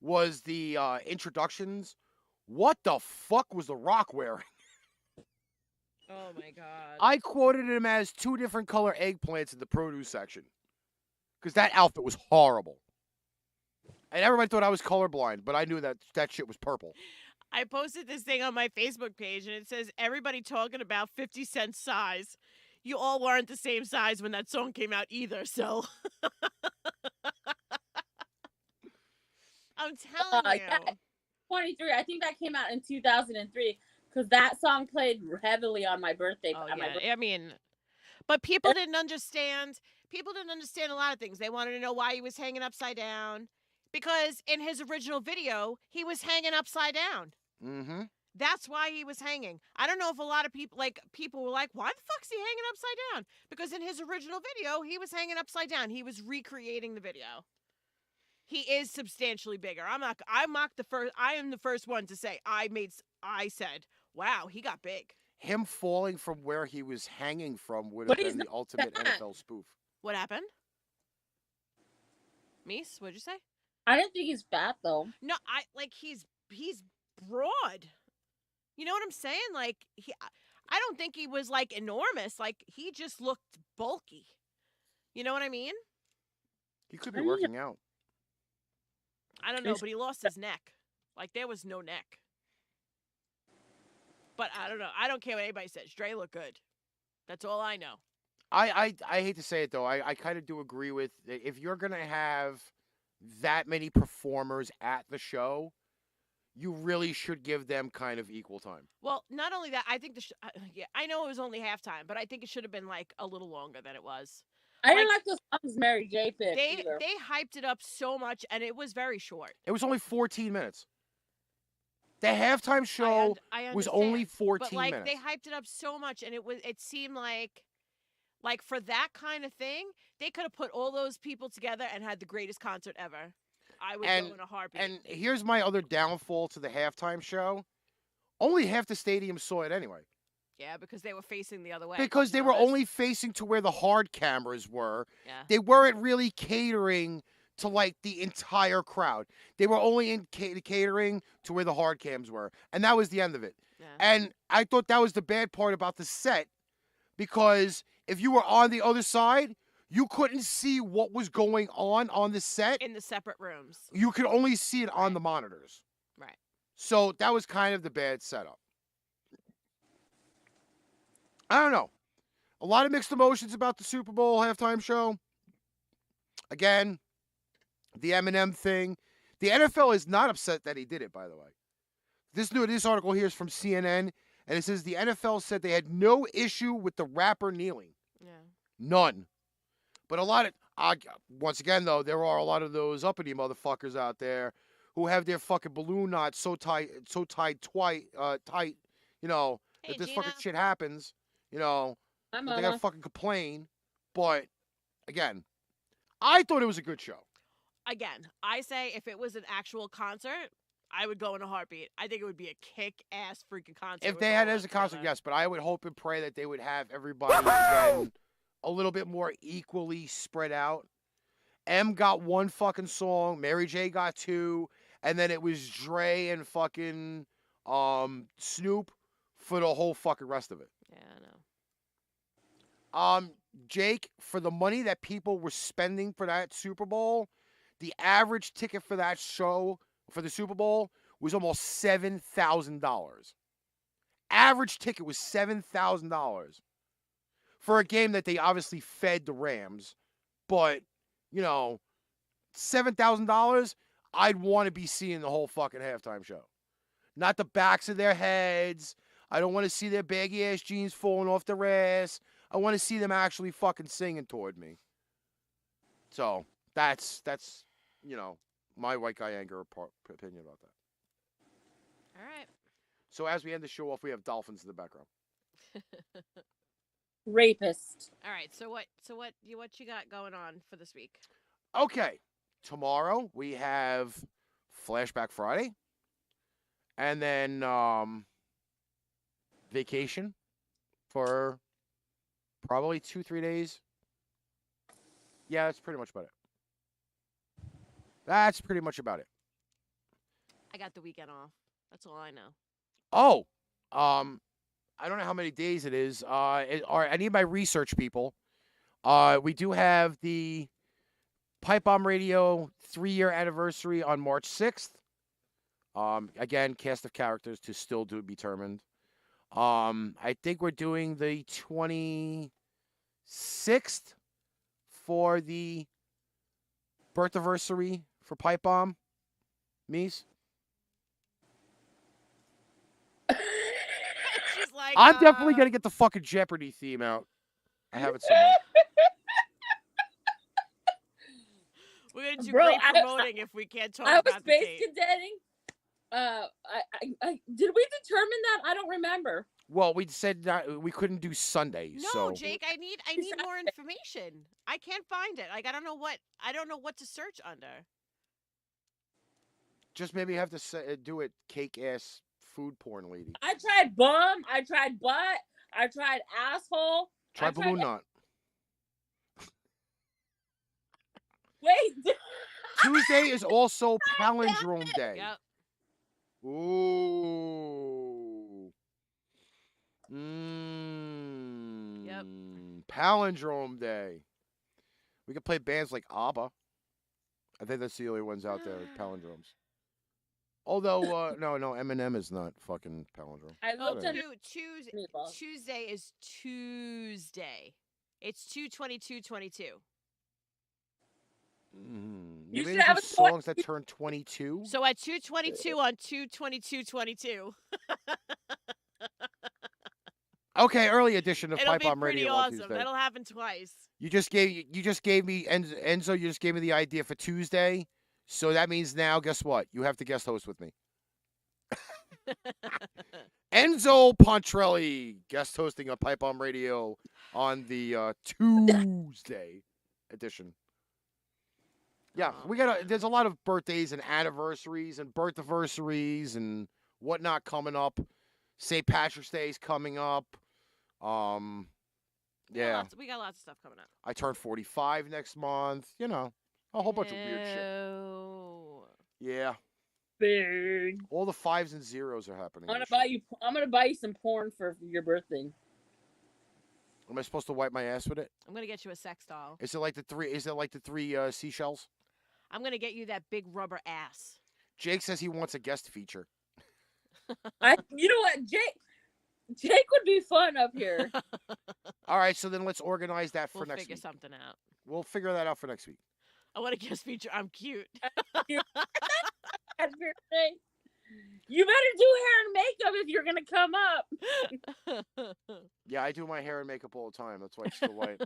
was the introductions. What the fuck was The Rock wearing? Oh my God. I quoted him as 2 different color eggplants in the produce section. Because that outfit was horrible. And everybody thought I was colorblind, but I knew that shit was purple. I posted this thing on my Facebook page, and it says, everybody talking about 50 Cent's size. You all weren't the same size when that song came out either, so. I'm telling you. Yeah, 23. I think that came out in 2003 because that song played heavily on my birthday. Oh, yeah. I mean, but people didn't understand. People didn't understand a lot of things. They wanted to know why he was hanging upside down. Because in his original video, he was hanging upside down. Mm-hmm. That's why he was hanging. I don't know if a lot of people were like, why the fuck's he hanging upside down? Because in his original video, he was hanging upside down. He was recreating the video. He is substantially bigger. I am the first one to say I said, wow, he got big. Him falling from where he was hanging from would have been the ultimate NFL spoof. What happened? Meice, what'd you say? I didn't think he's fat though. No, he's broad. You know what I'm saying? Like I don't think he was like enormous. Like he just looked bulky. You know what I mean? He could be working out. I don't know, but he lost his neck. Like there was no neck. But I don't know. I don't care what anybody says. Dre looked good. That's all I know. I hate to say it though. I kind of do agree with if you're gonna have that many performers at the show, you really should give them kind of equal time. Well, not only that, I think I know it was only halftime, but I think it should have been like a little longer than it was. I didn't like those songs Mary J picked either. They hyped it up so much, and it was very short. It was only 14 minutes. The halftime show was only 14 but like minutes. they hyped it up so much, and it seemed like for that kind of thing, they could have put all those people together and had the greatest concert ever. I would go in a heartbeat. And here's my other downfall to the halftime show. Only half the stadium saw it anyway. Yeah, because they were facing the other way. Because they were only facing to where the hard cameras were. Yeah. They weren't really catering to like the entire crowd. They were only catering to where the hard cams were. And that was the end of it. Yeah. And I thought that was the bad part about the set. Because if you were on the other side, you couldn't see what was going on the set. In the separate rooms. You could only see it on the monitors. Right. So that was kind of the bad setup. I don't know. A lot of mixed emotions about the Super Bowl halftime show. Again, the Eminem thing. The NFL is not upset that he did it, by the way. This article here is from CNN, and it says the NFL said they had no issue with the rapper kneeling. Yeah. None. But a lot of, once again, though, there are a lot of those uppity motherfuckers out there who have their fucking balloon knots so tight, you know, Hey, that this Gina. fucking shit happens, you know, I'm they gotta fucking complain. But, again, I thought it was a good show. Again, I say if it was an actual concert, I would go in a heartbeat. I think it would be a kick-ass freaking concert. If they had it as a concert, yes, but I would hope and pray that they would have everybody again a little bit more equally spread out. M got one fucking song, Mary J got two, and then it was Dre and fucking Snoop for the whole fucking rest of it. Yeah, I know. Jake, for the money that people were spending for that Super Bowl, the average ticket for that show for the Super Bowl was almost $7,000. Average ticket was $7,000 for a game that they obviously fed the Rams, but $7,000, I'd want to be seeing the whole fucking halftime show. Not the backs of their heads. I don't want to see their baggy ass jeans falling off their ass. I want to see them actually fucking singing toward me. So that's my white guy anger opinion about that. All right. So as we end the show off, we have dolphins in the background. Rapist. All right. So what you got going on for this week? Okay. Tomorrow we have Flashback Friday. And then vacation for probably 2-3 days. Yeah, that's pretty much about it. That's pretty much about it. I got the weekend off. That's all I know. Oh, I don't know how many days it is. I need my research people. We do have the Pipebomb Radio 3-year anniversary on March 6th. Again, cast of characters to still be determined. I think we're doing the 26th for the birth anniversary for Pipebomb. Meice? She's like, I'm definitely going to get the fucking Jeopardy theme out. I have it somewhere. We're going to do Bro, great promoting if we can't talk I was about the space date. cadeting. Did we determine that? I don't remember. Well, we said that we couldn't do Sundays. No, so. Jake, I need more information. I can't find it. Like I don't know what to search under. Just maybe have to do it cake ass food porn lady. I tried bum. I tried butt. I tried asshole. Try balloon knot. Wait. Tuesday is also Palindrome Day. Yep. Ooh. Yep. Palindrome Day. We could play bands like ABBA. I think that's the only ones out there with palindromes. Although, no, Eminem is not fucking palindrome. I looked at Tuesday is Tuesday. It's 2/22/22. You should made have songs that turn 22. So at 2/22 on 2/22/22. Okay, early edition of It'll Pipe be Bomb pretty Radio on awesome. Tuesday. That'll happen twice. You just gave me Enzo. You just gave me the idea for Tuesday. So that means now, guess what? You have to guest host with me. Enzo Pontrelli guest hosting a Pipe Bomb Radio on the Tuesday edition. Yeah, there's a lot of birthdays and anniversaries and birthniversaries and whatnot coming up. St. Patrick's Day is coming up. Yeah. We got lots of stuff coming up. I turn 45 next month. A whole bunch of weird shit. Yeah. Big. All the 5s and 0s are happening. I'm gonna buy you some porn for your birthday. Am I supposed to wipe my ass with it? I'm gonna get you a sex doll. Is it like the three seashells? I'm gonna get you that big rubber ass. Jake says he wants a guest feature. You know what, Jake would be fun up here. All right, so then let's organize that for next week. We'll figure something out. We'll figure that out for next week. I want a guest feature. I'm cute. Happy birthday. You better do hair and makeup if you're gonna come up. Yeah, I do my hair and makeup all the time. That's why it's still white.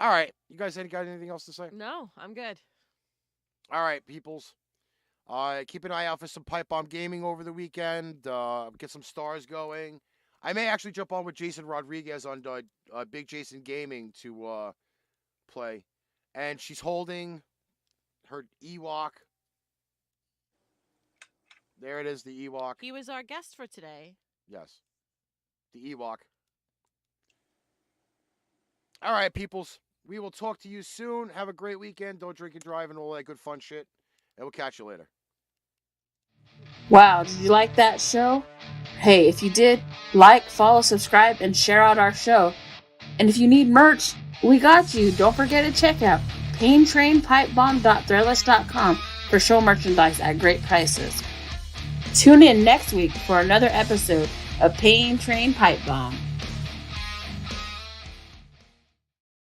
All right, you guys got anything else to say? No, I'm good. All right, peoples. Keep an eye out for some Pipe Bomb Gaming over the weekend. Get some stars going. I may actually jump on with Jason Rodriguez on Big Jason Gaming to play. And she's holding her Ewok. There it is, the Ewok. He was our guest for today. Yes. The Ewok. All right, peoples. We will talk to you soon. Have a great weekend. Don't drink and drive and all that good fun shit. And we'll catch you later. Wow, did you like that show? Hey, if you did, like, follow, subscribe, and share out our show. And if you need merch, we got you. Don't forget to check out paintrainpipebomb.threadless.com for show merchandise at great prices. Tune in next week for another episode of Pain Train Pipe Bomb.